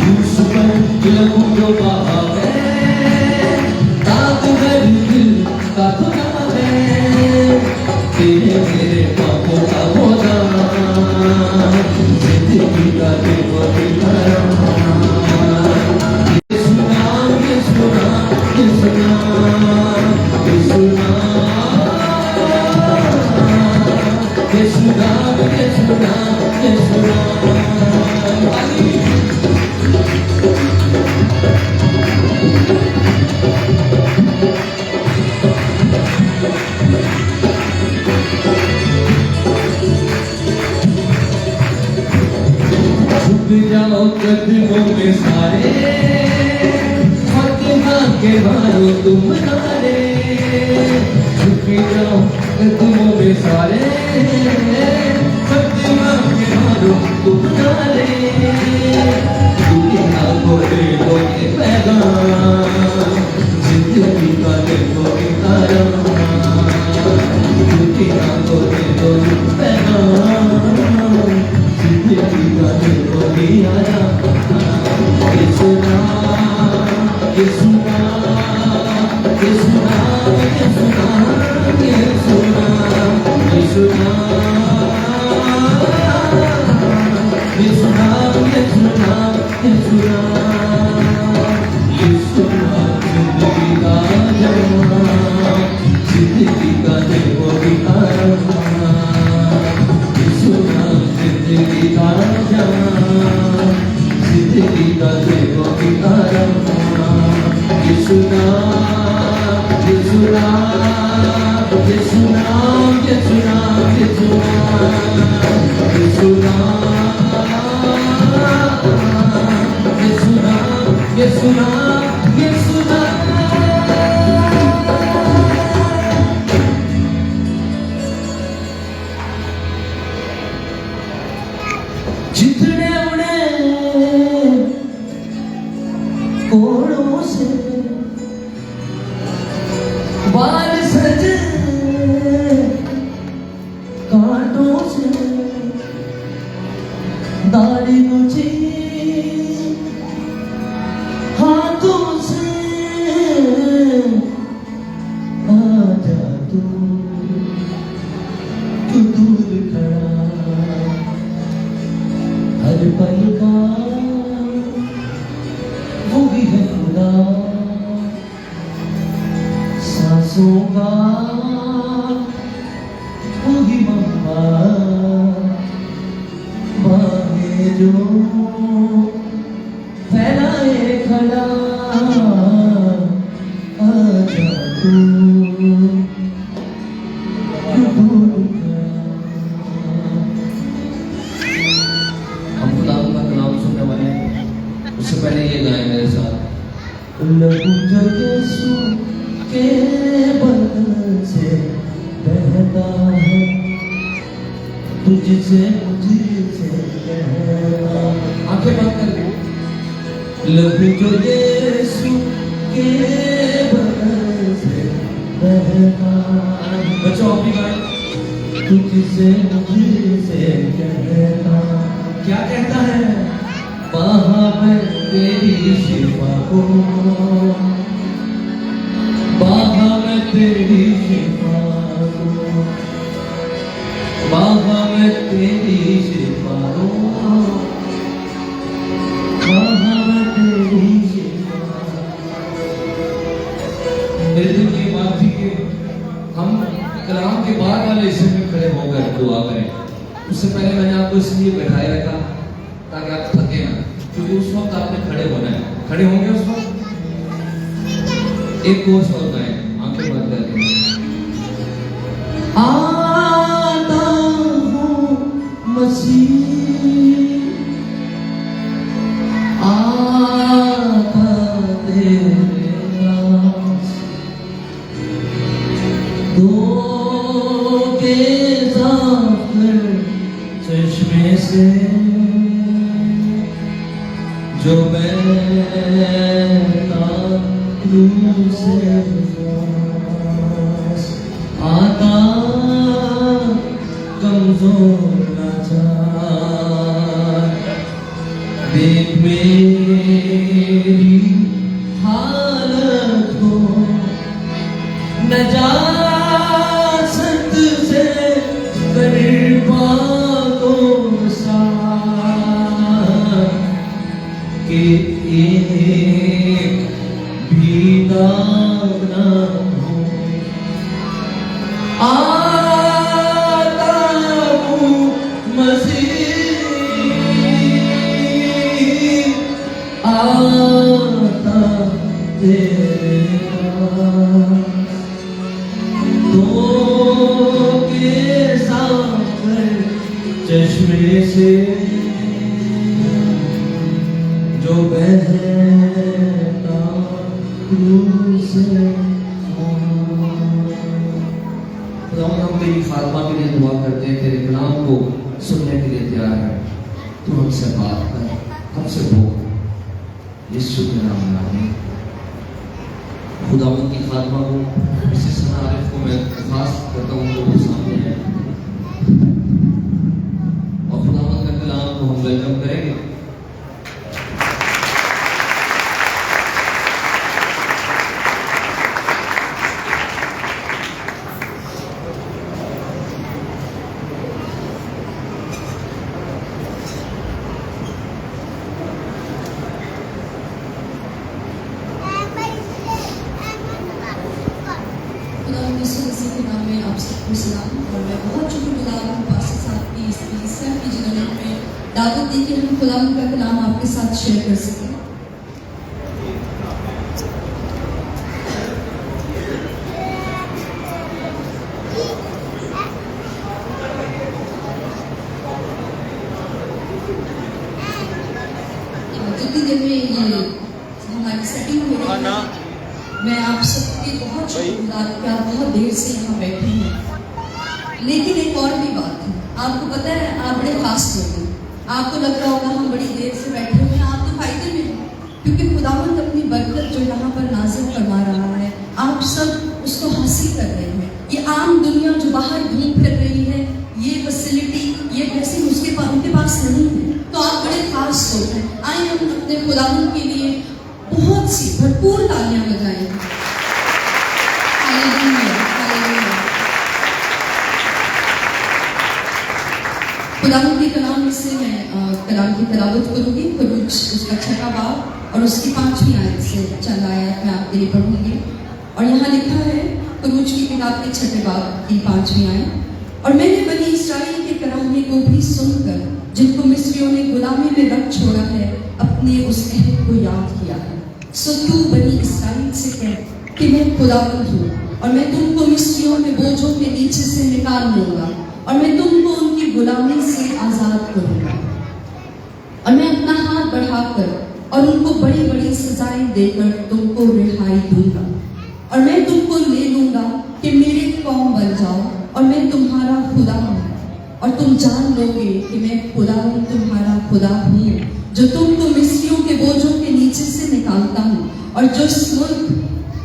उस पर लहू जो बहा है, दाग है दिल का दुनिया है, तेरे मेरे पापों का बोझा, जिंदगी का देखो दिखाया। यीशु नाम, यीशु नाम, यीशु नाम, यीशु नाम, यीशु नाम, यीशु नाम, यीशु नाम। छुप जाओ कदमों में सारे, फतिहा के मारो तुम नारे, छुप जाओ कदमों में सारे, फतिहा के मारो तुम नारे, दुनिया को दे दो ये पैगाम, जिंदगी का देखो इकारा, दुनिया को दे दो ये पैगाम, जिंदगी का देखो इकारा। यीशु नाम, यीशु नाम, यीशु नाम, यीशु नाम, यीशु नाम, यीशु नाम, यीशु नाम, यीशु नाम, यीशु नाम, यीशु नाम, जिंदगी का जवान, जिंदगी का देखो इकारा, यीशु नाम, जिंदगी का जवान, जिंदगी का देखो इकारा। यीशु नाम, यीशु नाम, यीशु नाम, यीशु नाम, यीशु नाम, यीशु नाम, यीशु नाम, यीशु नाम, यीशु नाम। जितने उड़े कोड़ों का वही मम्मा बाहें जो फैलाए खड़ा आजा तू उससे पहले ये गाएं मेरे साथ। लहू जो यीशु के बदन से बहता है तुझसे मुझसे कहता। आंखें बंद कर दे। लहू जो यीशु के बदन से बहता है। बच्चों आप भी गाएं। तुझसे मुझसे कहता। क्या कहता है? वहाँ मैं तेरी शिफा को, वहाँ मैं तेरी शिफा को, वहाँ मैं तेरी शिफा को, वहाँ मैं तेरी शिफा। मेरे दिल की बात थी कि हम कलाम के बाद वाले हिस्से में खड़े होकर दुआ करें। उससे पहले मैंने आपको इसलिए बैठाए रखा ताकि आप थके ना, क्योंकि उस वक्त आपने खड़े होना है। खड़े होंगे उस वक्त। एक कोर्स होता है, आंखें बंद करके। आता हूँ मसीह, आता तेरे पास, दो के साथ चश्मे से जो बहता रूह से आता कमजोर लाचार। देख मेरी हालत को, नजासत से कर पागों सा कि एक भी दाग ना हो। आता हूँ मसीह, आता तेरे पास, दो के साथ चश्मे से जो बहता रूह से। खुदावंद हम तेरी खात्मा के लिए दुआ करते हैं, तेरे कलाम को सुनने के लिए तैयार है। तू हमसे बात कर, हमसे बोल, यीशु के नाम में आमीन। खुदावंद की खात्मा को इसी सना आरिफ को मैं खास करता हूँ तो वो सामने है और खुदावंद का कलाम को हम वेलकम करेंगे।
दावत दी कि हम खुदावंद का कलाम आपके साथ शेयर कर सकें। जितनी देर में ये हमारी सेटिंग हो रही है, मैं आप सबके बहुत शुक्रगुजार कि आप बहुत देर से यहाँ बैठे हैं। लेकिन एक और भी बात है, आपको पता है आप बड़े खास लोग हैं। आपको लग रहा होगा हम बड़ी देर से बैठे हुए हैं, आप तो फायदे में हैं, क्योंकि खुदावंद अपनी बरकत जो यहाँ पर नाज़िल फरमा रहा है, आप सब उसको हासिल कर रहे हैं। ये आम दुनिया जो बाहर घूम फिर रही है, ये फैसिलिटी, ये ब्लेसिंग उनके पास नहीं है। तो आप बड़े खास लोग हैं। आइए हम अपने खुदावंद के लिए बहुत सी भरपूर तालियां बजाएं। Hallelujah, hallelujah. खुदावंद के कलाम से मैं कलाम की तिलावत करूंगी। खुरूज उसका 6वां बाब और उसकी 5वीं आयत से चंद आयत मैं आपके लिए पढ़ूंगी। और यहाँ लिखा है, खरूज की किताब के 6 बाब की 5वीं आयत। और मैंने बनी इस्राएल के कराहने को भी सुनकर, जिनको मिस्रियों ने गुलामी में रख छोड़ा है, अपने उस अहद को याद किया है। सो तू बनी इस्राएल से कह कि मैं खुदावंद हूँ, और मैं तुमको मिस्रियों में बोझों के नीचे से निकाल लूंगा, और मैं तुमको उनकी गुलामी से आजाद करूंगा, और मैं अपना हाथ बढ़ाकर और उनको बड़ी बड़ी सजाएं देकर तुमको रिहाई दूंगा, और मैं तुमको ले लूंगा कि मेरे कौम बन जाओ, और मैं तुम्हारा खुदा हूँ, और तुम जान लोगे कि मैं खुदा हूँ, तुम्हारा खुदा हूँ, जो तुमको मिस्रियों के बोझों के नीचे से निकालता हूँ, और जो इस मुल्क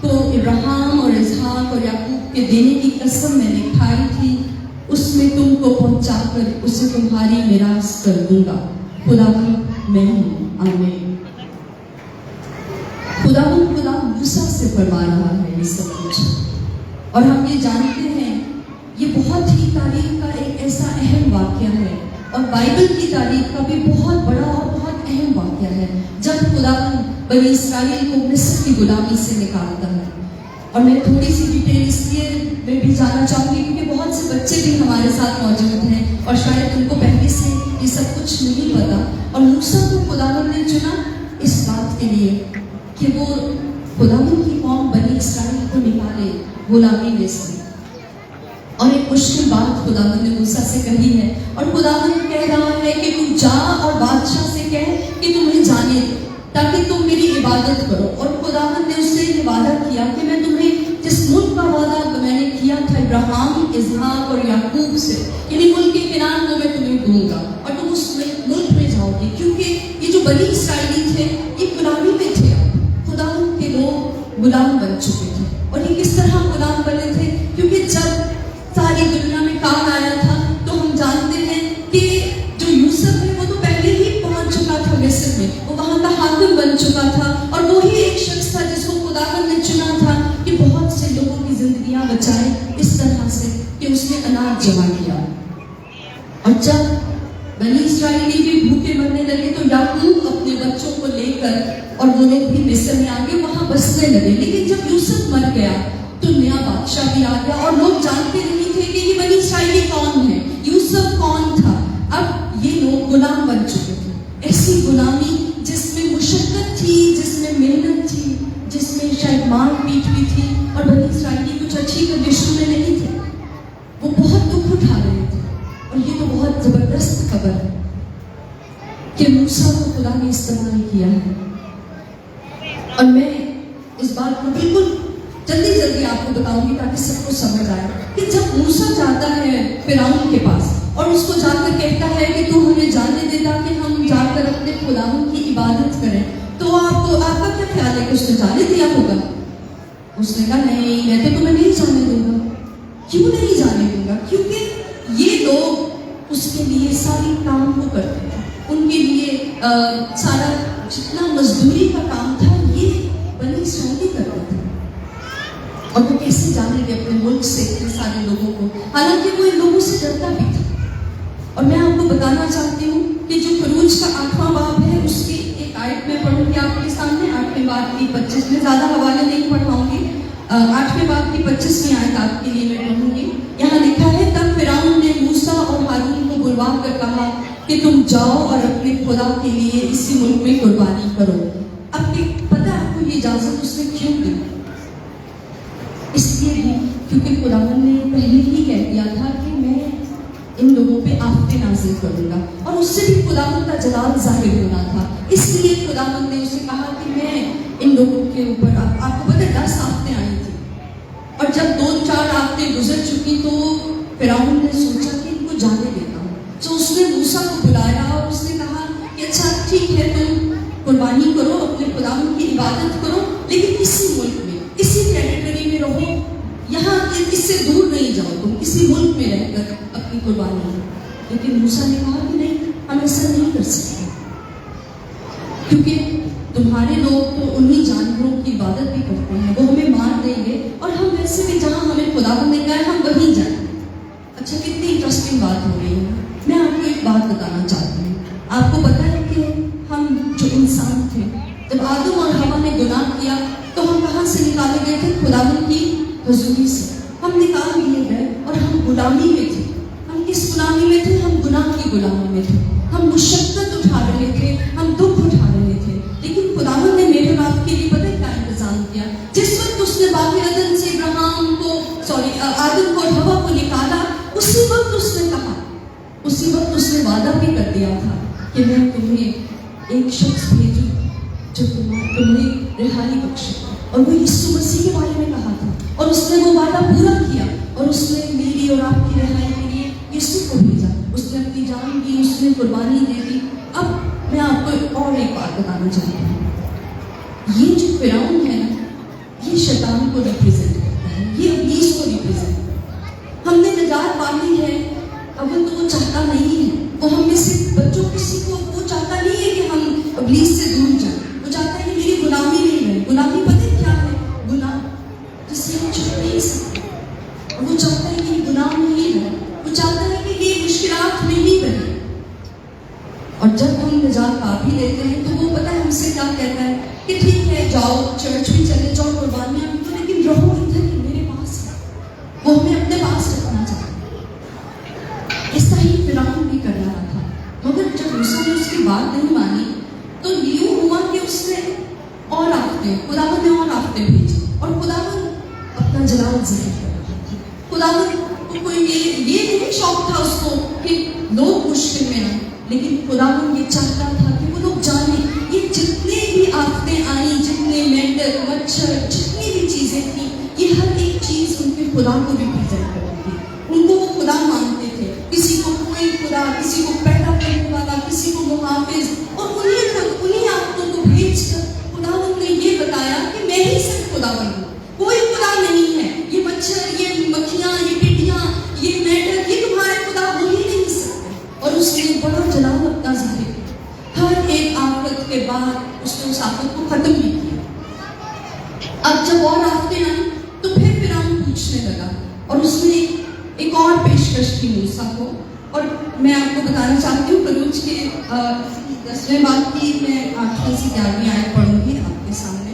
को इब्राहिम और इसहाक और याकूब के देने की कसम मैंने खाई थी, उसमें तुमको पहुंचाकर उसे तुम्हारी मिरास कर दूंगा। खुदा मैं हूँ। आमीन। खुदा मूसा से फरमा रहा है ये सब कुछ, और हम ये जानते हैं ये बहुत ही तारीख का एक ऐसा अहम वाक्य है, और बाइबल की तारीख का भी बहुत बड़ा और बहुत अहम वाक्य है, जब खुदा बनी इस्राएल को मिस्र की गुलामी से निकालता है। और मैं थोड़ी सी डिटेल इसलिए मैं भी जानना चाहूँगी क्योंकि बहुत से बच्चे भी हमारे साथ मौजूद हैं और शायद उनको पहले से ये सब कुछ नहीं पता। और मूसा को खुदावंद ने चुना इस बात के लिए कि वो खुदावंद की कौम बनी इस्राएल को निकाले गुलामी में से। और एक मुश्किल बात खुदावंद ने मूसा से कही है, और खुदावंद कह रहा है कि तुम जा और बादशाह से कह कि तुम्हें जाने दो ताकि तुम मेरी इबादत करो। और खुदावंद ने उससे ये वादा किया कि मैं तुम्हें जिस मुल्क का वादा मैंने किया था इब्राहिम, इसहाक और याकूब से, यानी मुल्क के किनार को मैं तुम्हें दूंगा और तुम उस मुल्क में जाओगे। क्योंकि ये जो बनी इस्राएली थे ये गुलामी में थे, खुदावंद के लोग गुलाम बन चुके थे। और ये किस तरह गुलाम बने थे? क्योंकि जब सारी दुनिया में काल आया था तो हम जानते हैं कि जो यूसुफ है वो तो पहले ही पहुंच चुका था मिस्र में, वो वहां का हाकिम बन चुका था, और वो ही एक शख्स था जिसको खुदावंद ने चुना था कि बहुत से लोगों की जिंदगियां बचाए इस तरह से कि उसने अनाज जमा किया। और जब बनी इस्राएली भी भूखे मरने लगे तो याकूब अपने बच्चों को लेकर और वो लोग भी मिस्र में आ गए, वहां बसने लगे। लेकिन जब यूसुफ मर गया तो नया बादशाह भी आ गया, और लोग जानते नहीं थे कि ये बनी इस्राएली कौन है, यूसुफ कौन था। अब ये लोग गुलाम बन चुके थे, ऐसी गुलामी जिसमें मुशक्कत थी, जिसमें मेहनत थी, जिसमें शायद मार पीट भी थी, और बनी इस्राएली कुछ अच्छी कंडीशन में नहीं थे, वो बहुत दुख उठा रहे थे। और ये तो बहुत जबरदस्त खबर है कि मूसा को खुदा ने इस्तेमाल किया है। और मैं इस बात को बिल्कुल जल्दी जल्दी आपको बताऊंगी ताकि सबको समझ आए कि जब मूसा जाता है फिरौन के पास और उसको जाकर कहता है कि तू हमें जाने देता कि हम जाकर अपने खुदावंद की इबादत करें, तो आपका क्या ख्याल है कि उसने जाने दिया होगा? उसने कहा नहीं, मैं तो तुम्हें नहीं जाने दूंगा। क्यों नहीं जाने दूंगा? क्योंकि ये लोग उसके लिए सारी काम को करते थे, उनके लिए सारा जितना मजदूरी का काम था ये बनी इस्राएली करते थे। और वो कैसे जानेंगे अपने मुल्क से इतने सारे लोगों को, हालांकि वो इन लोगों से डरता भी था। और मैं आपको बताना चाहती हूँ कि जो खरूज का 8वां बाब है उसकी एक आयत में पढ़ूंगी आपके सामने, 8वें बाब की 25 में, ज्यादा हवाले नहीं पढ़ाऊंगी, 8वें बाब की 25वीं आयत आपके लिए मैं पढ़ूंगी। यहाँ लिखा है, तब फिरौन ने मूसा और हारून को बुलवा कर कहा कि तुम जाओ और अपने खुदा के लिए इसी मुल्क में कुर्बानी करो। अब पता है आपको ये इजाजत उसने क्यों दी? इसलिए भी क्योंकि खुदावंद ने पहले ही कह दिया था कि मैं इन लोगों पे आफतें नाज़िल करूंगा, और उससे भी खुदावंद का जलाल जाहिर होना था। इसलिए खुदावंद ने उसे कहा कि मैं इन लोगों के ऊपर, आपको पता है 10 आफतें आई थी, और जब 2-4 आफतें गुजर चुकी तो फिरौन ने सोचा कि इनको जाने देता हूँ। तो उसने मूसा को बुलाया और उसने कहा कि अच्छा ठीक है, तुम कुर्बानी करो, अपने खुदावंद की इबादत करो, लेकिन इसी मुल्क में, इसी टेरिटरी में रहो, यहाँ इससे दूर नहीं जाओ, तुम इसी मुल्क में रहकर अपनी कुर्बानी करो। लेकिन मूसा ने कहा कि नहीं, हम ऐसा नहीं कर सकते, क्योंकि तुम्हारे लोग तो उन्हीं जानवरों की इबादत भी करते हैं, वो हमें मार देंगे, और हम वैसे भी जहाँ हमें खुदावंद ने कहा है हम वहीं जाएं। अच्छा, कितनी इंटरेस्टिंग बात हो रही है। मैं आपको एक बात बताना चाहती हूँ। आपको पता है कि हम जो इंसान थे, जब आदम और हवा ने गुनाह किया तो हम कहाँ से निकाले गए थे? खुदावंद की हजूरी से हम निकाल दिए गए और हम गुलामी में थे। हम किस गुलामी में थे? हम गुनाह की गुलामी में थे। हम मुशक्कत उठा रहे थे, हम दुख उठा रहे थे। लेकिन खुदावंद ने मेरे और आपके लिए पता है क्या इंतजाम किया? जिस वक्त उसने बाकी अदन से आदम को और हवा को निकाला, उसी वक्त उसने कहा, उसी वक्त उसने वादा भी कर दिया था कि मैं तुम्हें एक शख्स भेजूं जो तुम्हें रिहाई बख्शे, और वो यीशु मसीह के बारे में कहा था। और उसने वो वादा पूरा किया और उसने मेरी और आपकी रिहाई के लिए यीशु को भेजा। उसने अपनी जान दी, उसने कुर्बानी दे दी। अब मैं आपको और एक बात बताना चाहती हूँ। ये जो फिरौन है ना, ये शैतान को रिप्रेजेंट करता है, ये इब्लीस को रिप्रेजेंट करता है। हमने निजात पानी है, अब तो वो चाहता नहीं है। वो हम में से बच्चों किसी को वो चाहता नहीं है कि हम इब्लीस से दूर जाएं। वो चाहता है कि मेरी गुलामी नहीं रहे। गुलामी पता है क्या है? गुनाह जिसे हम छुप नहीं सकते। और वो चाहता है कि गुनाह नहीं रहे। वो चाहता है कि ये मुश्किलात नहीं बने। और जब हम निजात पा भी लेते हैं तो वो पता है हमसे क्या कहता है कि ठीक है, जाओ चर्च भी चले जाओ, कुर्बानियां भी दो, लेकिन रहो इधर ही मेरे पास। वो हमें अपने पास रखना चाहता है। ऐसा ही फिरौन भी कर रहा था। मगर जब मूसा ने उसकी बात नहीं मानी तो यूं हुआ कि उसने और आफते, खुदावंद ने और आफते भेजी। और खुदावंद अपना जलाल ज़ाहिर कर रहा था। खुदावंद को कोई ये नहीं शौक था उसको कि लोग मुश्किल में आए, लेकिन खुदावंद ये चाहता था कि वो लोग जाने ये जितने भी आफतें आई, जितने मेंढक, मच्छर, जितनी भी चीजें थी, ये हर एक चीज उनके खुदा को रिप्रेजेंट करती थी। उनको वो खुदा मानते थे। किसी को कोई खुदा, किसी को पैदा करने वाला, किसी को मुहाफिज, और उन्हीं आफतों को भेजकर खुदावंद ने ये बताया कि मैं ही सिर्फ खुदावंद हूँ, कोई खुदा नहीं है। ये मच्छर, ये मक्खियाँ, ये टिड्डियाँ, ये मेंढक, ये तुम्हारे खुदा हो ही नहीं सकते। और उसने बड़ा जलाल अपना जाहिर किया। हर एक आफत के बाद उसने उस आफत को खत्म भी किया। अब जब और आफतें आई तो फिर फिरौन पूछने लगा और उसने एक और पेशकश की मूसा को। और मैं आपको बताना चाहती हूँ करूज के 10वें बाब की मैं 8वीं से 11वीं आयत पढ़ूंगी आपके सामने।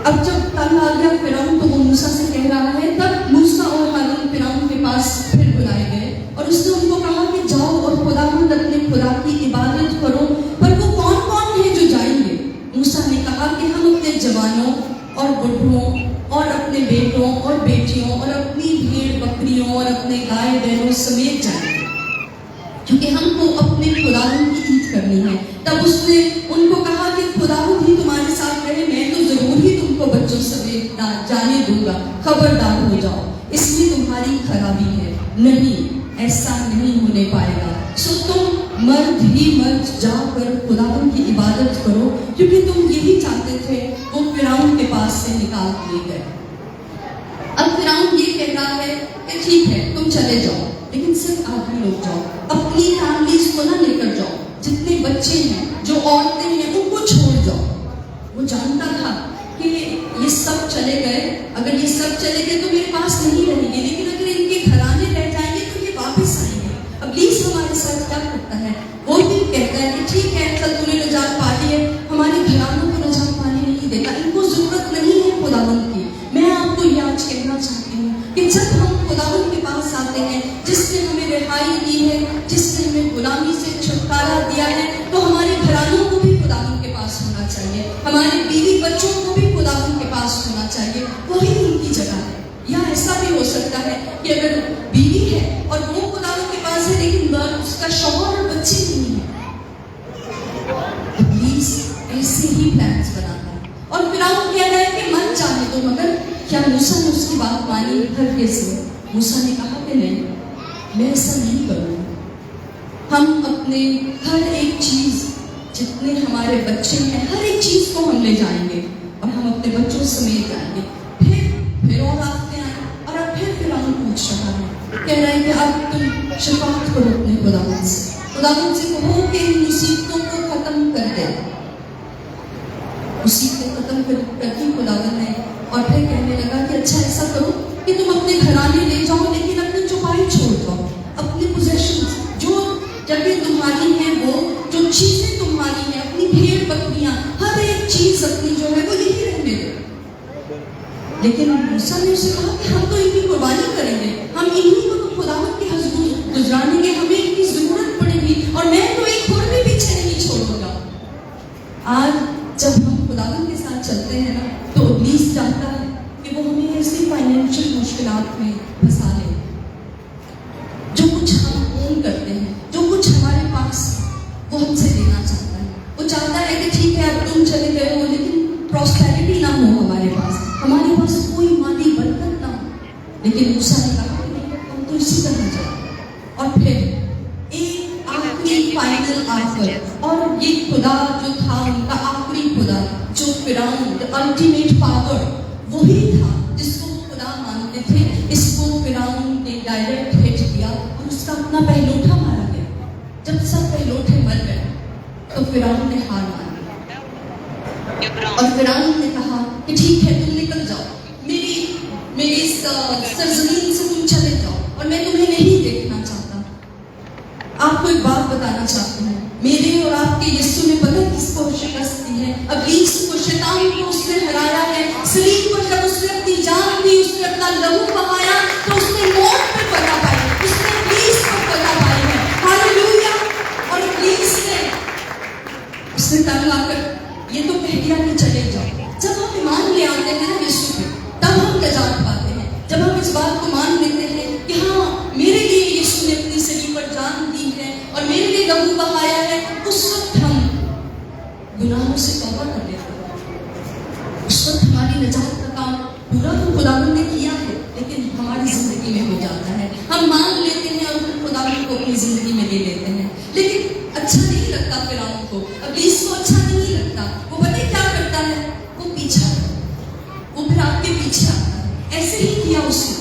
अब जब कल आ गया फिरौन तो वो मूसा से कह रहा है, तब मूसा और हारून फिरौन के पास फिर बुलाए गए और उसने उनको कहा कि जाओ और खुदावंद अपने खुदा की इबादत करो। पर वो कौन कौन है जो जाएंगे? मूसा ने कहा कि हम अपने जवानों और बुढ़ों और अपने बेटों और बेटियों और अपनी भेड़ बकरियों और अपने गाय बैलों समेत जाएंगे, क्योंकि हमको अपने खुदावंद की ईद करनी है। तब उसने उनको कहा कि खुदावंद ही तुम्हारे साथ रहे, मैं तो जरूर ही तुमको बच्चों समेत जाने दूंगा। खबरदार हो जाओ, इसमें तुम्हारी खराबी है। नहीं, ऐसा नहीं होने पाएगा। सो तुम मर्द ही मर्द जाकर खुदावंद की इबादत करो, क्योंकि तुम यही चाहते थे। वो फिरौन के पास से निकाल दिए गए। अब फिरौन ये कह रहा है कि ठीक है तुम चले जाओ, लेकिन सिर्फ आदमी लोग जाओ, अपनी फैमिलीज को ना लेकर जाओ। जितने बच्चे हैं, जो औरतें हैं, उनको छोड़ जाओ। वो जानता था कि ये सब चले गए, अगर ये सब चले गए तो मेरे पास नहीं रहेंगे, लेकिन अगर इनके घराने रह जाएंगे तो ये वापस आएंगे। अब प्लीज हमारे साथ क्या करता है? वो भी कहता है कि ठीक है, कल तूने निजात पा ली है, हमारे घरानों को निजात पाने नहीं देता। इनको जरूरत नहीं है खुदावंद की। मैं आपको ये आज कहना चाहती हूँ कि जब हम खुदावंद के पास आते हैं, जिसने हमें रिहाई दी है, जिसने हमें गुलामी से छुटकारा दिया है, तो हमारे घरानों को भी खुदावंद के पास होना चाहिए। हमारे बीवी बच्चों को भी खुदावंद के पास होना चाहिए। वही उनकी जगह है। या ऐसा भी हो सकता है कि अगर बीवी है और वो खुदावंद के पास है, लेकिन उसका शौहर और बच्चे नहीं है। प्लीज ऐसे ही प्लान्स बनाता है। और फिरौन कह रहा है कि मन चाहे तो, मगर क्या मूसा ने उसकी बात मानी? हरगिज़ से मूसा ने कहा कि नहीं, मैं ऐसा नहीं करूँगा। हम अपने हर एक चीज, जितने हमारे बच्चे हैं, हर एक चीज को हम ले जाएंगे और हम अपने बच्चों समेत जाएंगे। फिर और आते आए और अब फिर फिरौन पूछ रहा है, कह रहा है कि अब तुम शफाअत करो अपने खुदावंद से। खुदावंद से कहो कि इन मुसीबतों को खत्म कर दे। मुसीबतें खत्म करती खुदावंद ने, और फिर कहने लगा कि अच्छा ऐसा करो कि तुम अपने घराने ले जाओ, लेकिन अपनी चौपाई छोड़ दो, अपने पोजेशन, जो जगह तुम्हारी है, वो जो चीजें तुम्हारी हैं, अपनी भेड़ बकरियां, हर एक चीज अपनी जो है वो यही रहने दो। लेकिन मूसा ने उसे कहा कि हम तो इनकी कुर्बानी करेंगे, हम इन्हीं को तो खुदावंद के हुजूर गुजरानेंगे, हमें इनकी जरूरत पड़ेगी और मैं तो एक खुर भी पीछे नहीं छोड़ूंगा। आज जब हम खुदावंद के साथ चलते हैं ना, तो इब्लीस चाहता है कि वो हमें ऐसी फाइनेंशियल मुश्किलात में फंसा ले। जो कुछ हम ओन करते हैं, जो कुछ हमारे पास, वो हमसे लेना चाहता है। वो चाहता है कि ठीक है अब तुम चले गए हो, लेकिन प्रॉस्पेरिटी ना हो हमारे पास कोई माली बरकत ना हो। लेकिन मूसा ने कहा कि नहीं, तुम तो इसी तरह जाओ। और फिर एक आखिरी फाइनल आफर, और ये खुदा जो था उनका आखिरी खुदा, जो फिरौन द अल्टीमेट पावर, वही था जिसको वो खुदा मानते थे। इसको फिरौन ने डायरेक्ट हिट किया और उसका अपना पहलौठा मारा गया। जब सब पहलौठे मर गए तो फिरौन ने हार मान ली और फिरौन ने कहा कि ठीक है तुम निकल जाओ, मेरी इस सरजमीन से तुम चले जाओ और मैं तुम्हें नहीं देखना चाहता। आपको एक बात बताना चाहती हूँ, मेरे और आपके यीशु ने पता किसको शिकस्त दी है? इब्लीस को, शैतान को उसने हराया है। सलीब पर जब उसने अपनी जान दी, उसने अपना लहू बहाया, तो उसने मौत पर फतह पाई, उसने इब्लीस पर फतह पाई है। हालेलुया। और इब्लीस ने उसने तंग आकर ये तो कह दिया कि चले जाओ। जब हम ईमान ले आते हैं ना यीशु पे, तब हम नजात पाते हैं। जब हम इस बात को मान लेते हैं कि हाँ, मेरे लिए यीशु ने अपनी सलीब पर जान दी है और मेरे लिए लहू बहाया है, उस वक्त हम गुनाहों से तौबा कर लेते हैं। उस वक्त हमारी नजात का काम पूरा तो खुदावंद ने किया है, लेकिन हमारी जिंदगी में हो जाता है। हम मान लेते हैं और फिर खुदावंद को अपनी जिंदगी में ले लेते हैं। लेकिन अच्छा नहीं लगता फिरौन को, इब्लीस को अच्छा नहीं लगता। वो पता क्या करता है? वो पीछा करता है, वो फिर आपके पीछे आता है। ऐसे ही किया उसने।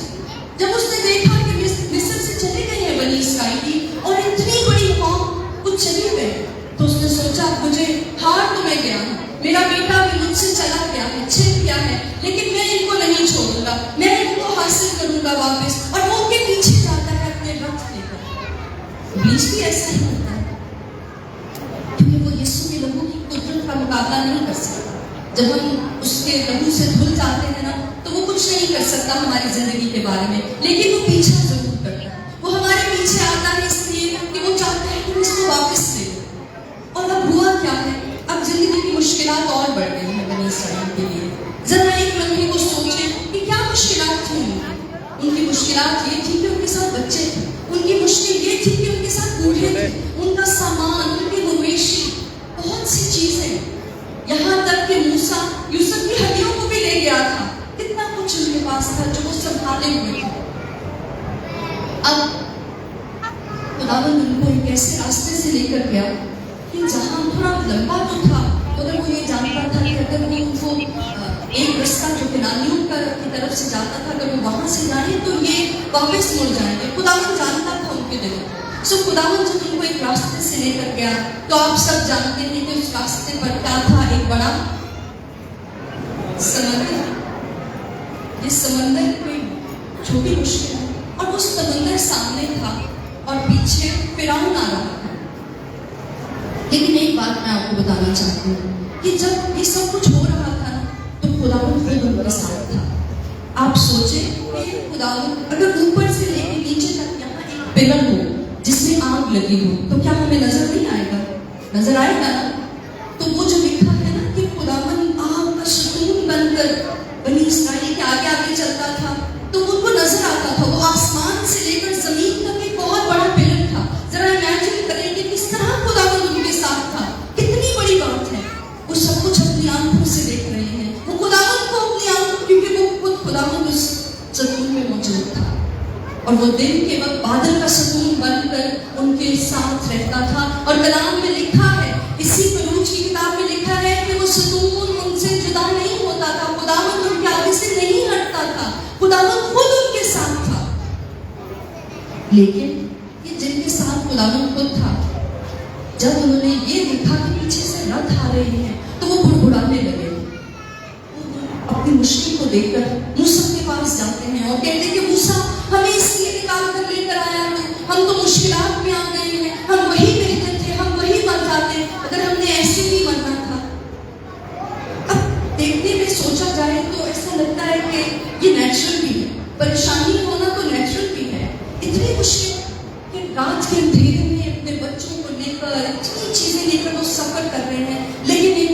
जब उसने देखा कि मिस्र से चले गए हैं बनी इस्राएली और इतनी बड़ी कौम कुछ चली गए, तो उसने सोचा मुझे हार तो मैं गया हूँ, मेरा बेटा भी मुझसे चला गया है, छिप गया है, लेकिन मैं इनको नहीं छोड़ूंगा, मैं इनको हासिल करूंगा वापस। और वो उनके पीछे जाता है अपने रथ लेकर। इब्लीस भी ऐसा ही होता है, क्योंकि वो यीशु के लहू की कुदरत का मुकाबला नहीं कर सकता। जब हम उसके लहू से धुल जाते हैं ना, तो वो कुछ नहीं कर सकता हमारी जिंदगी के बारे में, लेकिन वो पीछा जरूर करता है। वो हमारे पीछे आता है इसलिए कि वो चाहता है कि हम इसको वापस ले लें। और अब हुआ क्या है? अब जिंदगी की मुश्किलात और बढ़ गई है बनी इस्राएल के लिए। जरा एक लम्हे को सोचें कि क्या मुश्किलात थी उनकी मुश्किलात ये थी कि उनके साथ बच्चे थे, उनकी मुश्किल ये थी कि उनके साथ बूढ़े थे, उनका सामान, उनके मवेशी, बहुत सी चीजें, यहाँ तक कि मूसा यूसुफ की हड्डियों को भी ले गया था। कितना कुछ उनके पास था जो वो संभाले हुए थे। अब खुदावंद उनको एक ऐसे रास्ते से लेकर गया कि जहाँ थोड़ा लंबा तो था, तो अगर वो ये जानता था कि अगर वो उनको एक रास्ता जो किनारियों की तरफ से जाता था, अगर वो वहां से जाए तो ये वापस मुड़ जाएंगे। खुदावंद जानता था उनके दिलों। सो खुदावंद जब उनको एक रास्ते से लेकर गया, तो आप सब जानते हैं कि उस रास्ते पर क्या था? एक बड़ा समंदर। ये समंदर कोई छोटी मुश्किल है, और वो समंदर सामने था और पीछे फिरौन आ रहा था। लेकिन एक बात मैं आपको बताना चाहती हूँ कि जब ये सब कुछ हो रहा था ना, तो खुदावंद खुद उनके साथ था। आप सोचे कि खुदावंद अगर ऊपर से लेकर नीचे तक यहाँ एक पिलर हो जिसमें आग लगी हो, तो क्या हमें नजर नहीं आएगा? नजर आएगा ना। तो वो जो लिखा है ना कि खुदावंद आग का शतून बनकर बनी इस्राएल के आगे आगे चलता था, तो उनको नजर आता था। वो आसमान से लेकर जमीन तक एक बहुत बड़ा पिलर था। जरा इमेजिन करें कि किस तरह खुदावंद उनके साथ था। कितनी बड़ी बात है। वो सब कुछ अपनी आंखों से देख रहे हैं। वो खुदावंद को अपनी आंखों, क्योंकि वो खुद खुदावंद उस शतून में मौजूद था, और वो दिन के वक्त बादल का शतून बनकर उनके साथ रहता था। और कलाम में लिखा है, इसी फरूज की किताब में लिखा है कि वो शतून उनसे जुदा नहीं होता था, खुदावंद उनके आगे से नहीं हटता था, खुदावंद खुद उनके साथ था। लेकिन ये जिनके साथ खुदावंद खुद था, जब उन्होंने ये देखा कि पीछे से रथ आ रहे हैं, तो वो बुड़बुड़ाने लगे। अपनी मुश्किल को देखकर मूसा के पास जाते हैं और कहते हैं कि मूसा, हमें इसलिए निकाल कर लेकर आया है, हम तो मुश्किलात में आ गए हैं, हम वही बेहतर थे, हम वही मर जाते अगर हमने ऐसे ही मरना था। अब देखने में सोचा जाए तो ऐसा लगता है कि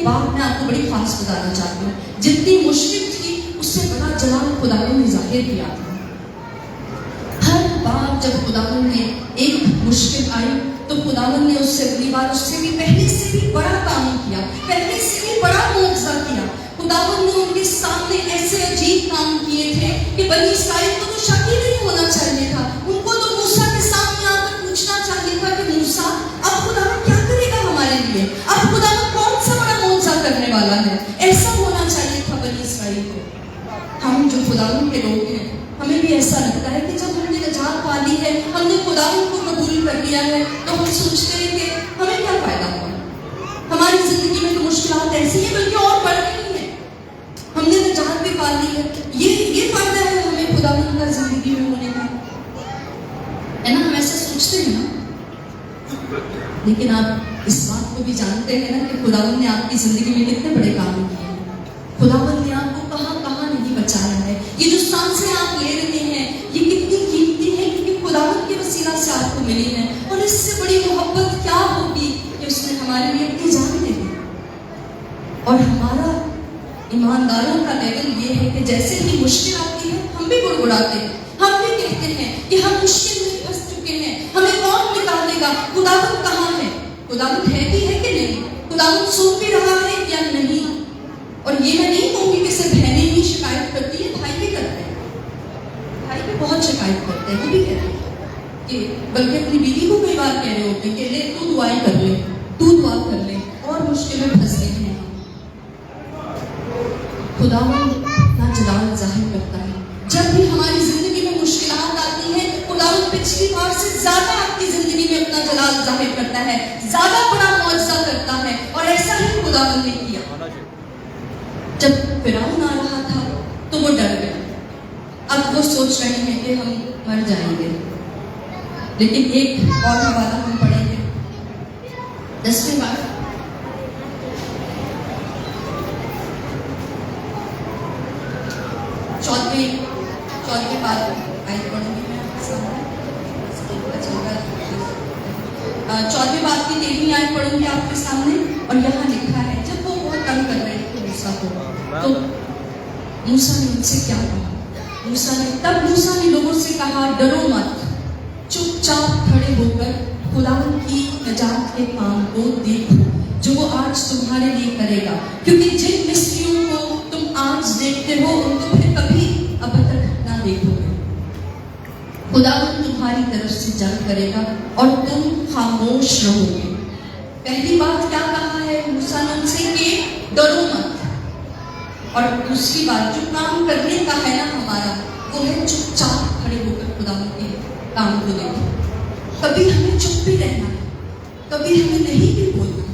बात मैं आपको बड़ी खास बताना चाहती हूँ। जितनी मुश्किल थी उससे बड़ा जलाल खुदावंद ने जाहिर किया था। हर बार जब खुदावंद ने एक मुश्किल आई तो खुदावंद ने उससे अगली बार उससे भी पहले से भी बड़ा काम किया, पहले से भी बड़ा मुआवजा किया। खुदावंद ने उनके सामने ऐसे अजीब काम किए थे कि बनी इस्राएल को तो शक ही नहीं होना चाहिए था। उनको तो मूसा के सामने आकर पूछना चाहिए था कि मूसा अब खुदावंद क्या करेगा हमारे लिए, अब खुदावंद कौन सा बड़ा मुआवजा करने वाला है। ऐसा होना चाहिए था बनी इस्राएल को। हम जो खुदावंद के लोग हैं हमें भी ऐसा लगता है कि जब हमने नजात पा ली है, हमने खुदावंद को कबूल कर लिया है, तो हम सोचते हैं कि हमें क्या फायदा हुआ, हमारी जिंदगी में तो मुश्किलात ऐसी है बल्कि और बढ़ रही है, हमने नजात भी पा ली है, ये फायदा है हमें खुदावंद का जिंदगी में होने का, है ना। हम ऐसा सोचते हैं ना। लेकिन आप इस बात को भी जानते हैं ना कि खुदावंद ने आपकी जिंदगी में कितने बड़े काम किए हैं। खुदावंद ने आपको कहां कहां नहीं बचाया है। ये जो सांसें आप ले रहे हैं ये कितनी कीमती है, क्योंकि खुदावंद के वसीला से आपको मिली है। और इससे बड़ी मोहब्बत क्या होगी कि उसने हमारे लिए अपनी जान दे दी। और हमारा ईमानदारों का लेवल ये है कि जैसे ही मुश्किल आती है हम भी गुड़गुड़ाते हैं, हम भी कहते हैं कि हम मुश्किल में फंस चुके हैं, हमें कौन निकालेगा, खुदावंद कहाँ है। खुदावंद है भी है कि नहीं, खुदावंद सुन भी रहा है या नहीं। और ये मैं नहीं कहूँगी कि सिर्फ बहनें ही शिकायत करती है, भाई भी करते हैं, भाई भी बहुत शिकायत करते हैं। वो भी कहते हैं कि बल्कि अपनी बीवी को कई बार कह रहे होते हैं कि ले तू दुआई कर ले, तू दुआ कर ले, और मुश्किल में फंस गए हैं। खुदावंद अपना जलाल जाहिर करता है जब भी हमारी जिंदगी में मुश्किलात आती हैं। खुदावंद पिछली बार से ज्यादा आपकी जिंदगी में अपना जलाल जाहिर करता है, ज्यादा बड़ा मुआवजा करता है। और ऐसा ही खुदावंद ने किया। जब फिरौन आ रहा था तो वो डर गया। अब वो सोच रहे हैं कि हम मर जाएंगे। लेकिन एक और हवाला हम पढ़ेंगे 10वें बार, चौथी बात आयत पढ़ूंगी मैं आपके सामने। 4वीं बात की 13वीं आयत पढ़ूंगी आपके सामने। और यहाँ लिखा है जब वो बहुत तंग कर रहे थे मूसा को, तो मूसा ने उनसे क्या कहा। मूसा ने लोगों से कहा डरो मत, चुपचाप खड़े होकर खुदावंद की नजात के काम को देखो जो वो आज तुम्हारे लिए करेगा। क्योंकि जिन मिस्रियों को तुम आज देखते हो उनको फिर कभी अब तक ना देखोगे। खुदावंद तुम्हारी तरफ से जंग करेगा और तुम खामोश रहोगे। पहली बात क्या कहा है मूसा ने उनसे कि डरो मत। और दूसरी बात जो काम करने का है ना हमारा, वो है चुपचाप खड़े होकर खुदावंद के काम को देखो। कभी हमें चुप भी रहना है, कभी हमें नहीं भी बोलना,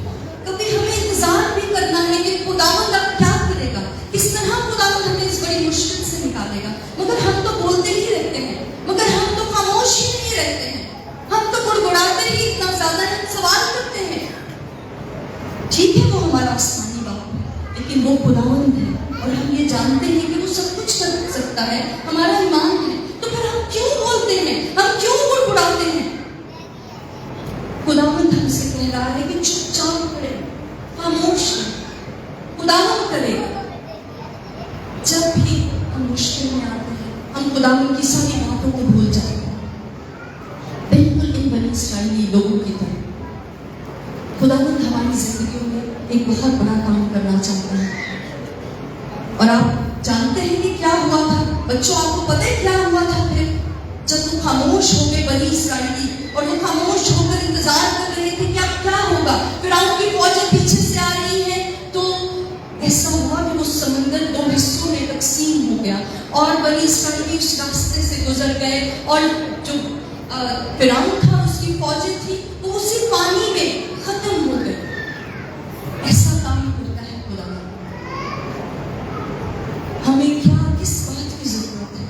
कभी हमें इंतजार भी करना है कि खुदावंद अब क्या करेगा, किस तरह खुदावंद हमें इस बड़ी मुश्किल से निकालेगा। मगर हम तो बोलते ही रहते हैं, मगर हम तो खामोश ही नहीं रहते हैं, हम तो गुड़गुड़ाते ही इतना ज्यादा सवाल करते हैं। ठीक है वो हमारा आसमानी बाप है, लेकिन वो खुदावंद है और हम ये जानते हैं कि वो सब कुछ कर सकता है, हमारा ईमान है। तो फिर हम क्यों बोलते हैं, हम क्यों गुड़गुड़ाते हैं। खुदावंद हमसे कह रहा है कि चुपचाप करें, खामोश करें, खुदावंद करेगा। जब भी हम मुश्किल में आते हैं हम खुदावंद की सारी बातों को भूल जाते हैं, बिल्कुल इन बनी इस्राएली लोगों की तरह। खुदावंद हमारी जिंदगियों में एक बहुत बड़ा काम करना चाहता है। और आप जानते हैं कि क्या हुआ था बच्चों, आपको पता है क्या हुआ था फिर जब वो खामोश हो गए बनी इस्राएली और वो खामोश होकर इंतजार कर रहे थे कि अब क्या होगा। फिरौन की फौजें पीछे से आ रही है, तो ऐसा हुआ कि वो समंदर 2 हिस्सों में तकसीम हो गया और बनी इस्राएली उस रास्ते से गुजर गए। और जो फिरौन था उसकी फौजें थी वो उसी पानी में खत्म हो गए। ऐसा काम करता है खुदा। हमें क्या किस बात की जरूरत है।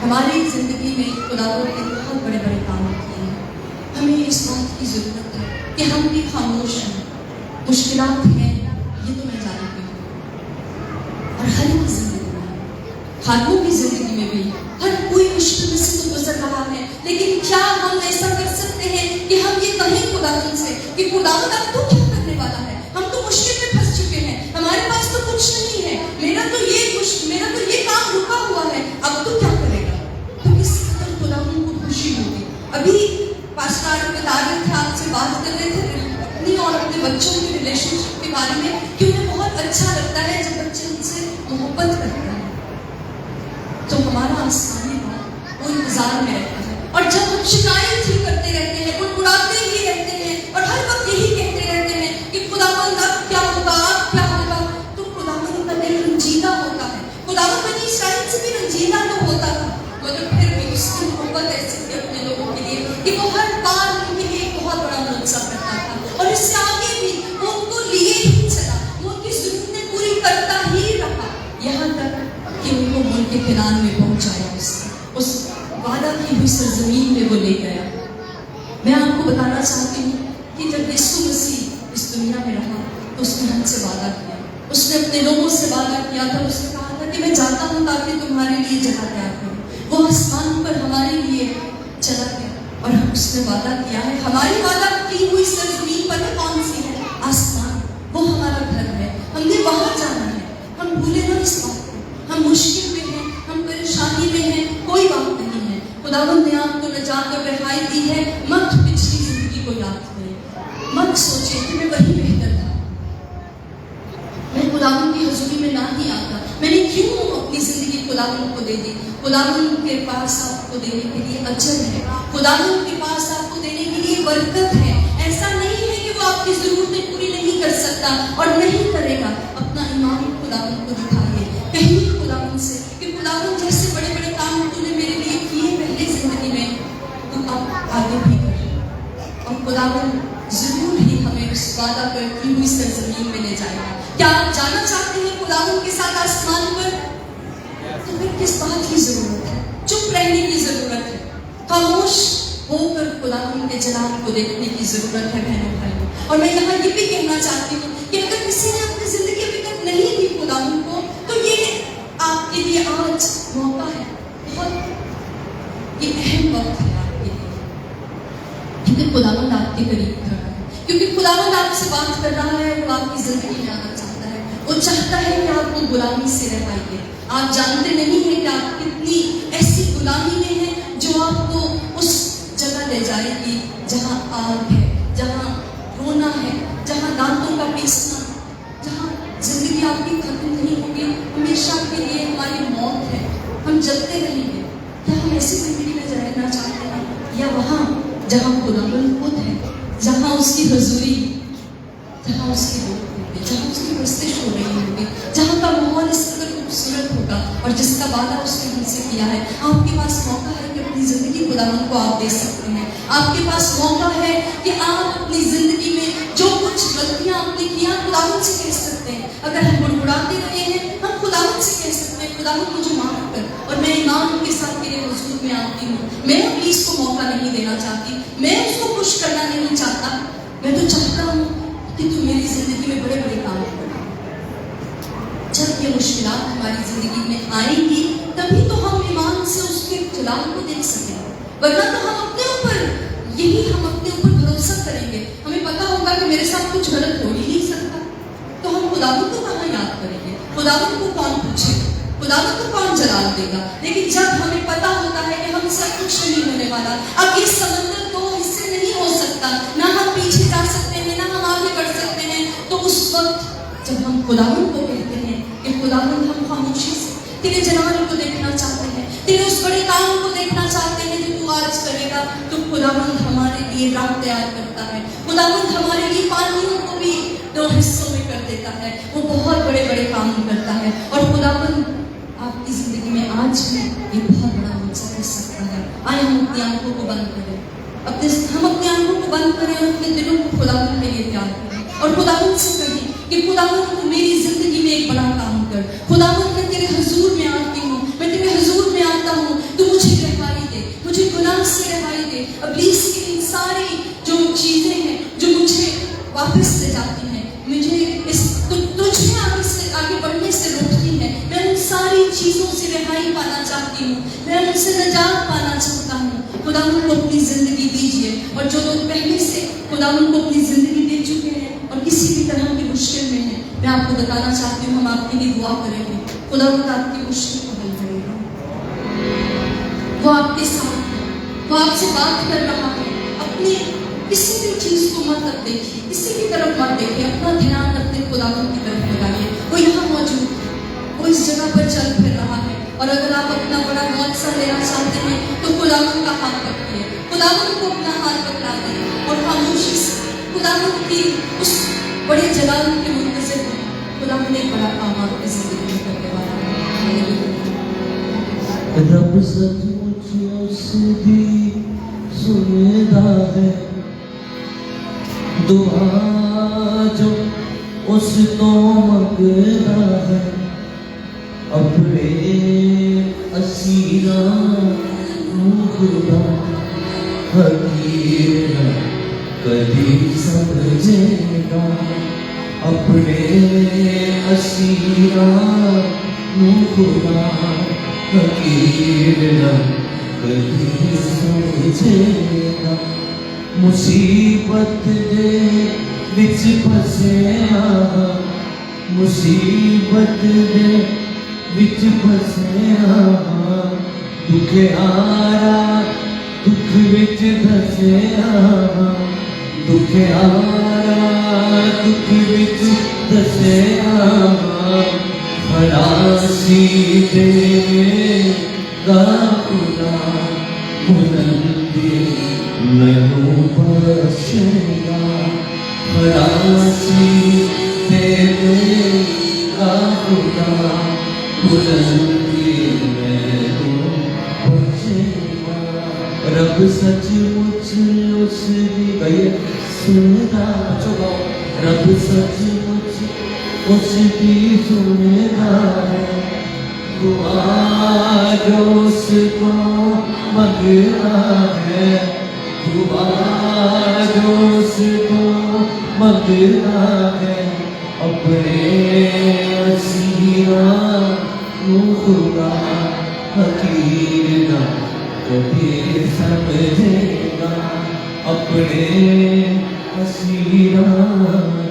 हमारी जिंदगी में खुदावंद ने बहुत बड़े बड़े काम किए हैं। हमें इस बात की जरूरत है कि हम भी खामोश हैं। मुश्किलात हैं ये तो मैं जानती हूँ, और हर एक जिंदगी में, खानों की जिंदगी में भी हर कोई मुश्किल में से तो गुजर रहा है। लेकिन क्या हम ऐसा कर सकते हैं कि हम ये कहें खुदावंद से कि खुदावंद अब तू क्या करने वाला है, बात कर रहे थे अपनी और अपने बच्चों के रिलेशनशिप के बारे में कि उन्हें बहुत अच्छा लगता है जब बच्चे उनसे मोहब्बत करते हैं। तो हमारा आसमानी बाप वो इंतजार में रहता है, और जब हम शिकायत ही करते रहते हैं, गुड़गुड़ाते ही रहते हैं और हर वक्त यही कहते रहते हैं कि खुदावंद अब क्या होगा, अब क्या होगा, तो खुदावंद का दिल रंजीदा होता है। खुदावंद बनी इसराइल से भी रंजीदा तो होता था, मगर फिर भी उसकी मोहब्बत ऐसी थी अपने लोगों के लिए कि वो हर बार उनके लिए एक बहुत बड़ा मुआवजा करता था, और इससे आगे भी वो उनको लिए ही चला, वो उनकी जरूरतें पूरी करता ही रहा, यहाँ तक कि उनको मुल्क किनान में पहुंचाया। उस वादा की हुई सरजमीन में वो ले गया। मैं आपको बताना चाहती हूँ कि जब यीशु मसीह इस दुनिया में रहा तो उसने हमसे वादा किया, उसने अपने लोगों से वादा किया था। उसने कहा था कि मैं जाता हूँ ताकि तुम्हारे लिए जगह तैयार करूँ। वो आसमान पर हमारे लिए चला गया और हम उसने वादा किया है। हमारी वादा की हुई सरजमीन पर कौन सी है? आसमान। वो हमारा घर है, हमने वहां जाना है। हम भूले ना इस बात को। हम मुश्किल में हैं, हम परेशानी में हैं, कोई बात नहीं है। खुदावंद ने आपको नजात और रिहाई दी है। मत पिछली जिंदगी को याद करें, मत सोचे कि मैं वही बेहतर था, मैं खुदावंद की हजूरी में ना ही आता, मैंने क्यों अपनी जिंदगी खुदावंद को दे दी। खुदावंद के पास आपको देने के लिए अजर है, खुदावंद के पास आपको देने के लिए बरकत है। ऐसा नहीं है कि वो आपकी जरूरतें पूरी नहीं कर सकता और नहीं करेगा। अपना ईमान खुदावंद को दिखाइए, कहिए खुदावंद से कि खुदावंद जैसे बड़े बड़े काम तूने मेरे लिए किए पहले जिंदगी में, तू अब आगे भी कर, और खुदावंद जरूर ही हमें उस वादा पर की हुई सरजमीन में ले जाएगा। क्या आप जाना चाहते हैं खुदावंद के साथ आसमान पर? तो फिर किस बात की जरूरत है? चुप रहने की जरूरत है, खामोश होकर खुदावंद के जलाल को देखने की जरूरत है बहनों भाइयों। और मैं यहाँ ये भी कहना चाहती हूँ कि अगर किसी ने अपनी जिंदगी अभी तक नहीं दी खुदावंद को, तो ये आपके लिए आज मौका है, बहुत ये अहम वक्त है आपके लिए, क्योंकि खुदावंद आपके करीब खड़ा है, क्योंकि खुदावंद आपसे बात कर रहा है। वो आपकी जिंदगी में आना चाहता है, वो चाहता है कि आप वो गुलामी से रह पाइए। आप जानते नहीं हैं कि आप कितनी ऐसी गुलामी में हैं जो आपको उस जगह ले जाएगी जहाँ आग है, जहाँ रोना है, जहाँ दांतों का पीसना, जहाँ जिंदगी आपकी खत्म नहीं होगी, हमेशा के लिए हमारी मौत है, हम जलते रहेंगे। क्या हम ऐसी जिंदगी में रहना चाहते हैं, या वहाँ जहाँ खुदावंद खुद है, जहाँ उसकी हजूरी, जहाँ उसकी रोक होगी, जहाँ उसकी बस्तिश हो रही होगी, जहाँ का माहौल इस कदर खूबसूरत होगा और जिसका वादा उसने हमसे किया है। आपके पास मौका है कि अपनी जिंदगी खुदावंद को आप दे सकते हैं। आपके पास मौका है कि आप अपनी जिंदगी में जो कुछ गलतियां आपने किया खुदावंद से कह सकते हैं। अगर हम गुड़गुड़ाते रहे हैं, हम खुदावंद से कह सकते हैं खुदावंद मुझे माफ कर, और मैं ईमान के साथ तेरे हुजूर में आती हूँ। मैं प्लीज को मौका नहीं देना चाहती, मैं उसको खुश करना नहीं चाहता, मैं तो चाहता हूँ कि तू मेरी जिंदगी में बड़े बड़े काम कर। जब ये मुश्किलात हमारी जिंदगी में आएंगी तभी तो हम ईमान से उसके जलाल को देख सकेंगे, वरना तो हम अपने ऊपर भरोसा करेंगे। हमें पता होगा कि मेरे साथ कुछ गलत हो ही नहीं सकता, तो हम खुदावंद को कहाँ याद करेंगे, खुदावंद को कौन पूछेगा, खुदावंद को कौन जलाल देगा। लेकिन जब हमें पता होता है कि हमसे कुछ नहीं होने वाला, अब ये समंदर दो हिस्से नहीं हो सकता, ना हम पीछे जा सकते हैं ना हम आगे बढ़ सकते हैं, तो उस वक्त जब हम खुदावंद को कहते हैं कि खुदावंद हम खामोशी से तेरे जलाल को देखना चाहते हैं, तेरे उस बड़े काम को देखना चाहते हैं जो तू आज करेगा, तो खुदावंद हमारे लिए राह तैयार करता है। खुदावंद हमारे लिए पानियों को भी दो हिस्सों में कर देता है, वो बहुत बड़े बड़े काम करता है। और खुदावंद आपकी जिंदगी में आज भी ये बहुत बड़ा मुआवजा कर सकता है। आए हम अपनी आंखों को बंद करें, हम अपनी आंखों को बंद करें और अपने दिलों को खुदावंद के लिए तैयार करें और खुदावंद से कहें कि खुदावंद तू मेरी जिंदगी में एक बड़ा काम कर। खुदावंद मैं तेरे हुजूर में आती हूँ, मैं तेरे हुजूर में आता हूँ, तू मुझे रहाई दे, मुझे गुनाह से रहाई दे। इब्लीस की इन सारी जो चीजें हैं जो मुझे वापस ले जाती हैं, मुझे इस तुझे आगे बढ़ने से रोकती है, मैं उन सारी चीजों से रिहाई पाना चाहती हूँ, मैं उनसे निजात पाना चाहता हूँ। खुदावंद को अपनी जिंदगी दीजिए। और जो लोग पहले से खुदावंद को अपनी जिंदगी दे चुके हैं और किसी भी तरह की मुश्किल में है, मैं आपको बताना चाहती हूँ हम आपके लिए दुआ करेंगे, खुदावंद आपकी मुश्किल को हल करेगा। वो आपके साथ है, वो आपसे बात कर रहा है, अपने किसी भी चीज को मत अब देखिए, किसी की तरफ मत देखिए, अपना ध्यान अपने खुदावन की तरफ लगाइए। वो यहाँ मौजूद है, वो इस जगह पर चल फिर रहा है। और अगर आप अपना बड़ा मुआवजा लेना चाहते हैं तो खुदावन का हाथ पकड़िए, खुदावन को अपना हाथ पकड़ा दें और खामोशी से खुदावन की उस बड़े जलाल के मुंतज़िर हैं। खुदावन ने बड़ा काम आपकी जिंदगी में करने वाला है।
रब सचमुच उसकी सुनदा है, दुआ जो उस तो मंगदा है, अपने असीरा खुदा हकीर कदी समझेगा, अपने असीरा खुदा हकीर कदी समझेगा। मुसीबत दे विच फसिया, मुसीबत दे विच फसिया, दुखियारा दुख विच धसिया, दुखियारा दुख विच धसिया, खलासी देगा खुदा बुलंदी मैनू बख्शेगा, खलासी देगा खुदा बुलंदी मैनू बख्शेगा। रब सचमुच उसकी गई सुनदा, रब सचमुच उसकी सुनदा है, दुआ जो उसको मंगता है, दुआ जो उसको मंगता है, अपने असीरा खुदा हकीर ना कभी समझेगा, अपने असीरा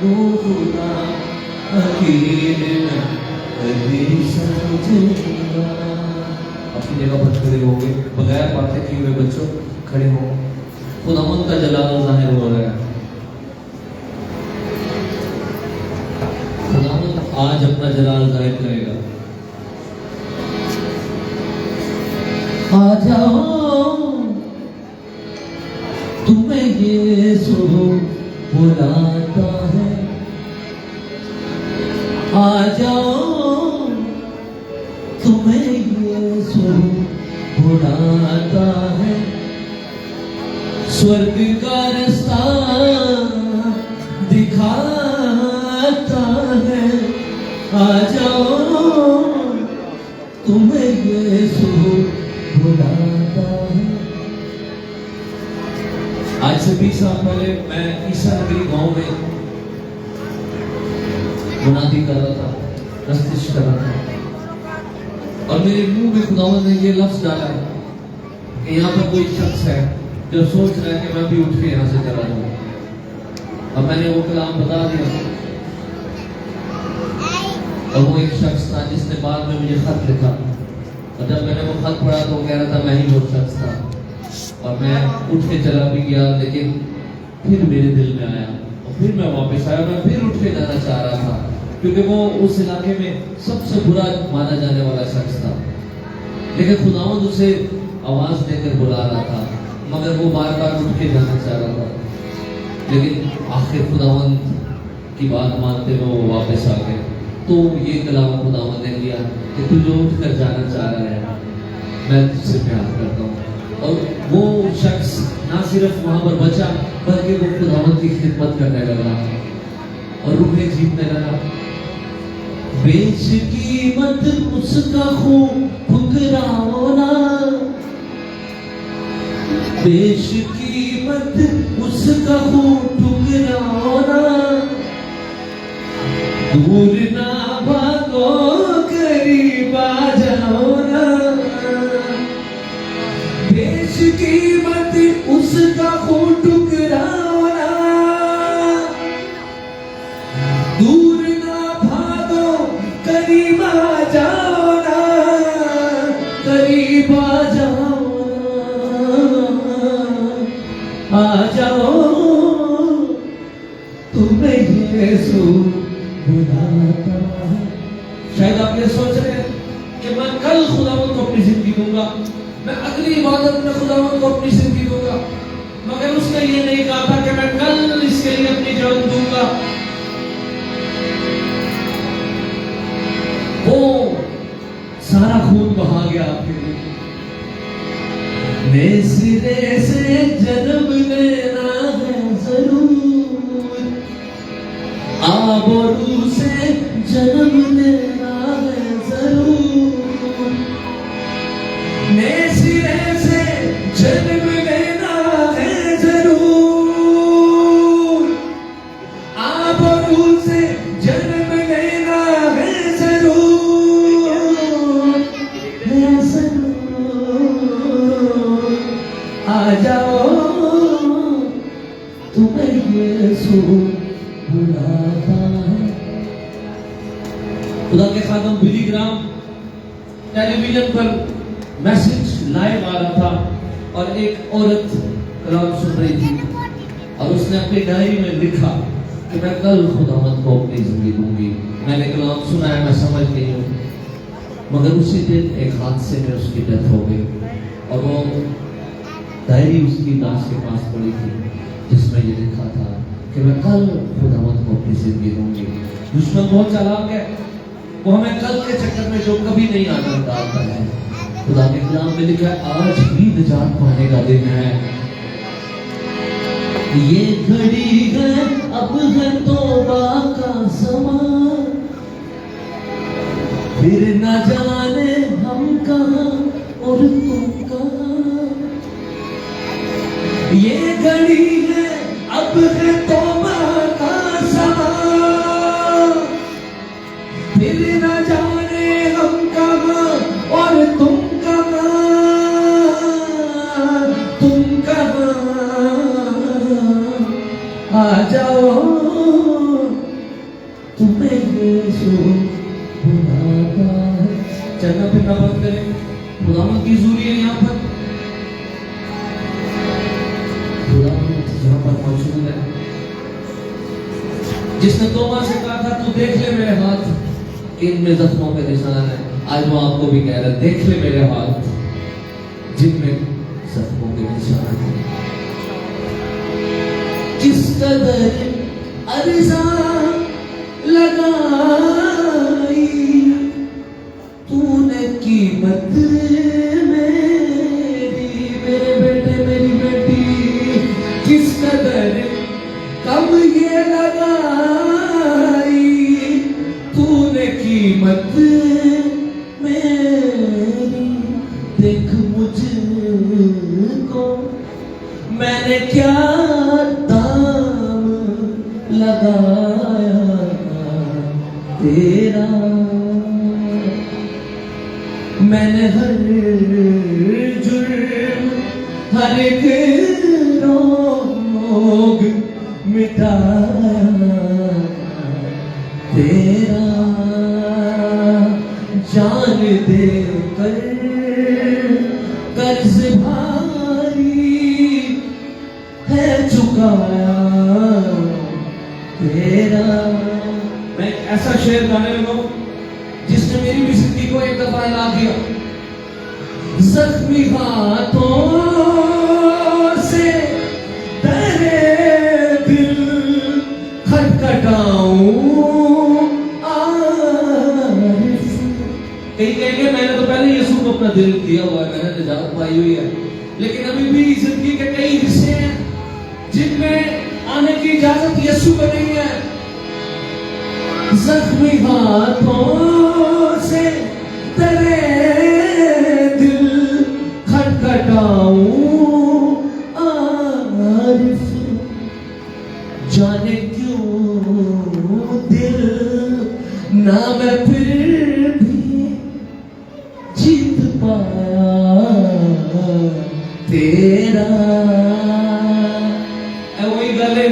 खुदा हकीर ना कभी समझेगा।
अपनी जगह पर खड़े होंगे, बगैर बातें किए हुए बच्चों खड़े हो। खुदावंद का जलाल जाहिर हो रहा है। खुदावंद आज अपना जलाल जाहिर करेगा।
आ जाओ तुम्हें यीशु बुलाता है, आ जाओ तुम्हें यीशु बुलाता है, स्वर्ग का रास्ता दिखाता है, आ जाओ तुम्हें यीशु बुलाता है।
आज से 20 साल पहले मैं ईसा नगरी गांव में मुनादी कर रहा था, प्रस्तुत कर रहा था, और मेरे मुंह में खुदावंद ने ये लफ्ज डाला कि यहाँ पर कोई शख्स है जो सोच रहा है कि मैं भी उठ के यहाँ से चला जाऊँ। अब मैंने वो कलाम बता दिया, और वो एक शख्स था जिसने बाद में मुझे खत लिखा, और जब मैंने वो खत पढ़ा तो वो कह रहा था मैं ही वो शख्स था, और मैं उठ के चला भी गया, लेकिन फिर मेरे दिल में आया और फिर मैं वापस आया, मैं फिर उठ के जाना चाह रहा था, क्योंकि वो उस इलाके में सबसे बुरा माना जाने वाला शख्स था, लेकिन खुदावंद उसे आवाज देकर बुला रहा था, मगर वो बार बार उठ के जाना चाह रहा था, लेकिन आखिर खुदावंद की बात मानते हुए वो वापस आ गए। तो ये कलाम खुदावंद ने किया कि तू जो उठ कर जाना चाह रहा है मैं तुझसे प्यार करता हूँ। और वो शख्स ना सिर्फ वहां पर बचा, बल्कि वो खुदावंद की खिदमत करने लगा और रूहें जीतने लगा।
बेच कीमत उसका खून ठुकराओ ना, बेच कीमत उसका खून ठुकराओ ना, दूर ना भागो करीब आ जाओ ना, बेच कीमत उसका खून ठुकराओ ना, दूर ना भागो करीब आ जाओ ना, करीब आ जाओ ना, आ जाओ यीशु बुलाता है। शायद आप ये सोच रहे हैं कि मैं कल खुदावंद को अपनी जिंदगी दूंगा, मैं अगली इबादत में खुदावंद को अपनी जिंदगी दूंगा, मगर उसने ये नहीं कहा था कि मैं कल इसके लिए अपनी जान दूंगा। वो सारा खून बहा गया आपके लिए। मैं सिरे से जन्म लेना है जरूर, आबरू से जन्म लेना है जरूर, मैं सिरे से जन्म लेना है जरूर, आबरू से जन्म लेना है जरूर, है जरूर। आ जाओ तुम्हें यीशु बुलाता है। खुदा के खादम बिली ग्राम टेलीविजन पर मैसेज लाइव आ रहा था और एक औरत कलाम सुन रही थी और उसने अपनी डायरी में लिखा कि मैं कल खुदावंद को अपनी जिंदगी दूंगी। मैंने कलाम सुना है, मैं समझ गई हूँ, मगर उसी दिन एक हादसे में उसकी डेथ हो गई और वो डायरी उसकी लाश के पास पड़ी थी जिसमें ये लिखा था कि मैं कल खुदावंद को अपनी जिंदगी दूंगी। दुश्मन बहुत चालाक है, वो हमें कल के चक्कर में जो कभी नहीं आना डालता है। खुदा के कलाम में लिखा है आज ही निजात पाने का दिन है, ये घड़ी है अब है तौबा का समा, फिर न जाने हम कहाँ और तुम कहाँ। ये घड़ी है अब है तौबा का समा, फिर न जाने हम कहाँ और तुम आ जाओ तुम्हें यीशु बुलाता है। चलना फिरना बंद करें, खुदावंद की हुजूरी है यहाँ पर, खुदावंद यहाँ पर मौजूद है। जिसने तौबा से कहा था तू देख ले मेरे हाथ इनमें जख्मों पे निशान है, आज वो आपको भी कह रहा है देख ले मेरे हाथ जिनमें जख्मों के निशान है। किस कदर अर्ज़ा लगाई तूने कीमत मेरी, मेरे बेटे मेरी बेटी, किस कदर कब ये लगाई तूने कीमत मेरी। देख मुझको मैंने क्या दाम लगाया तेरा, मैंने हर जुर्म हर एक रोग मिटाया तेरा, जान दे कर कर्ज भारी है चुकाया तेरा। मैं एक ऐसा शेर गाने लगा जिसने मेरी भी जिंदगी को एक दफा हिला दिया। जख्मी हाथों से तेरे दिल खटखटाऊं आरिफ। कहीं कहेंगे मैंने तो पहले यीशु को अपना दिल दिया हुआ है, मैंने निजात पाई हुई है, लेकिन अभी भी जिंदगी के कई हिस्से हैं जिनमें आने की इजाजत यीशु को नहीं है। जख्मी हाथों से तेरे दिल खटखटाऊं आरिफ, जाने क्यों दिल ना मैं फिर भी जीत पाया तेरा। वही गल है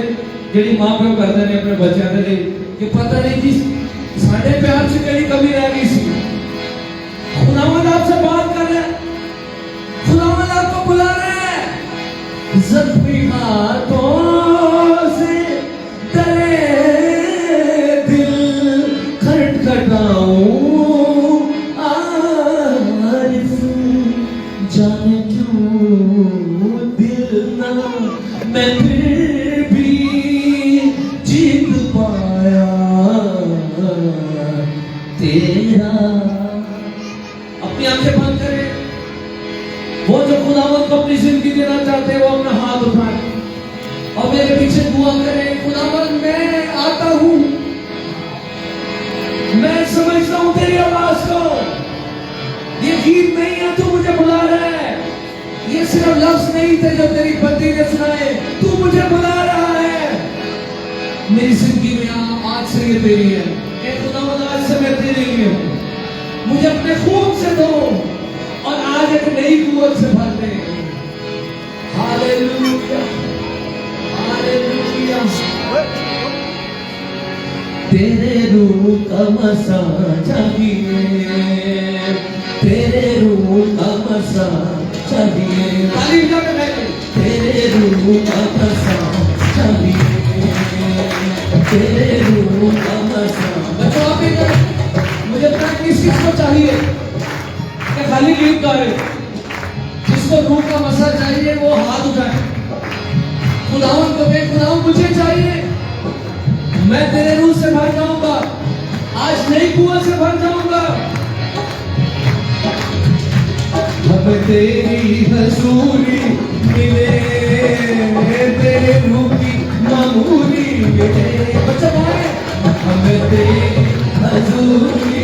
जी मां प्यो करते ने अपने बच्चों के लिए कि पता नहीं जी साढ़े प्यार से कहीं कमी रह गई सी। खुदावंद आपसे बात कर रहा है, खुदावंद आपको बुला रहा है। जख्मी हाथों से तेरे हुआ करे। खुदावन मैं आता हूं, मैं समझता हूं तेरी आवाज को। ये गीत नहीं है, तू मुझे बुला रहा है। ये सिर्फ लफ्ज नहीं थे जो तेरी बंदी ने सुनाए, तू मुझे बुला रहा है। मेरी जिंदगी में आज से ये तेरी है। ए खुदावन आज से मैं तेरे लिए हूं। मुझे अपने खून से धो और आज एक नई कुव्वत से भर दे। Hallelujah, hallelujah. तेरे रूह का मसा चाहिए, तेरे रूह का मसा चाहिए। ताली बजा के गाइए। तेरे रूह का मसा चाहिए, तेरे रूह का मसा। बच्चों आप भी करें। मुझे प्रैक्टिस किसको चाहिए? क्या खाली गीत गा रहे? जिसको रूह का मसा चाहिए वो हाथ उठाए। खुदावन को बे खुदावन मुझे चाहिए, मैं तेरे रूह से भर जाऊंगा, आज नई कुआं से भर जाऊंगा। हमें तेरी हजूरी मिले, तेरे रूह की मामूली मिले। बच्चा गाए। हमें तेरी हजूरी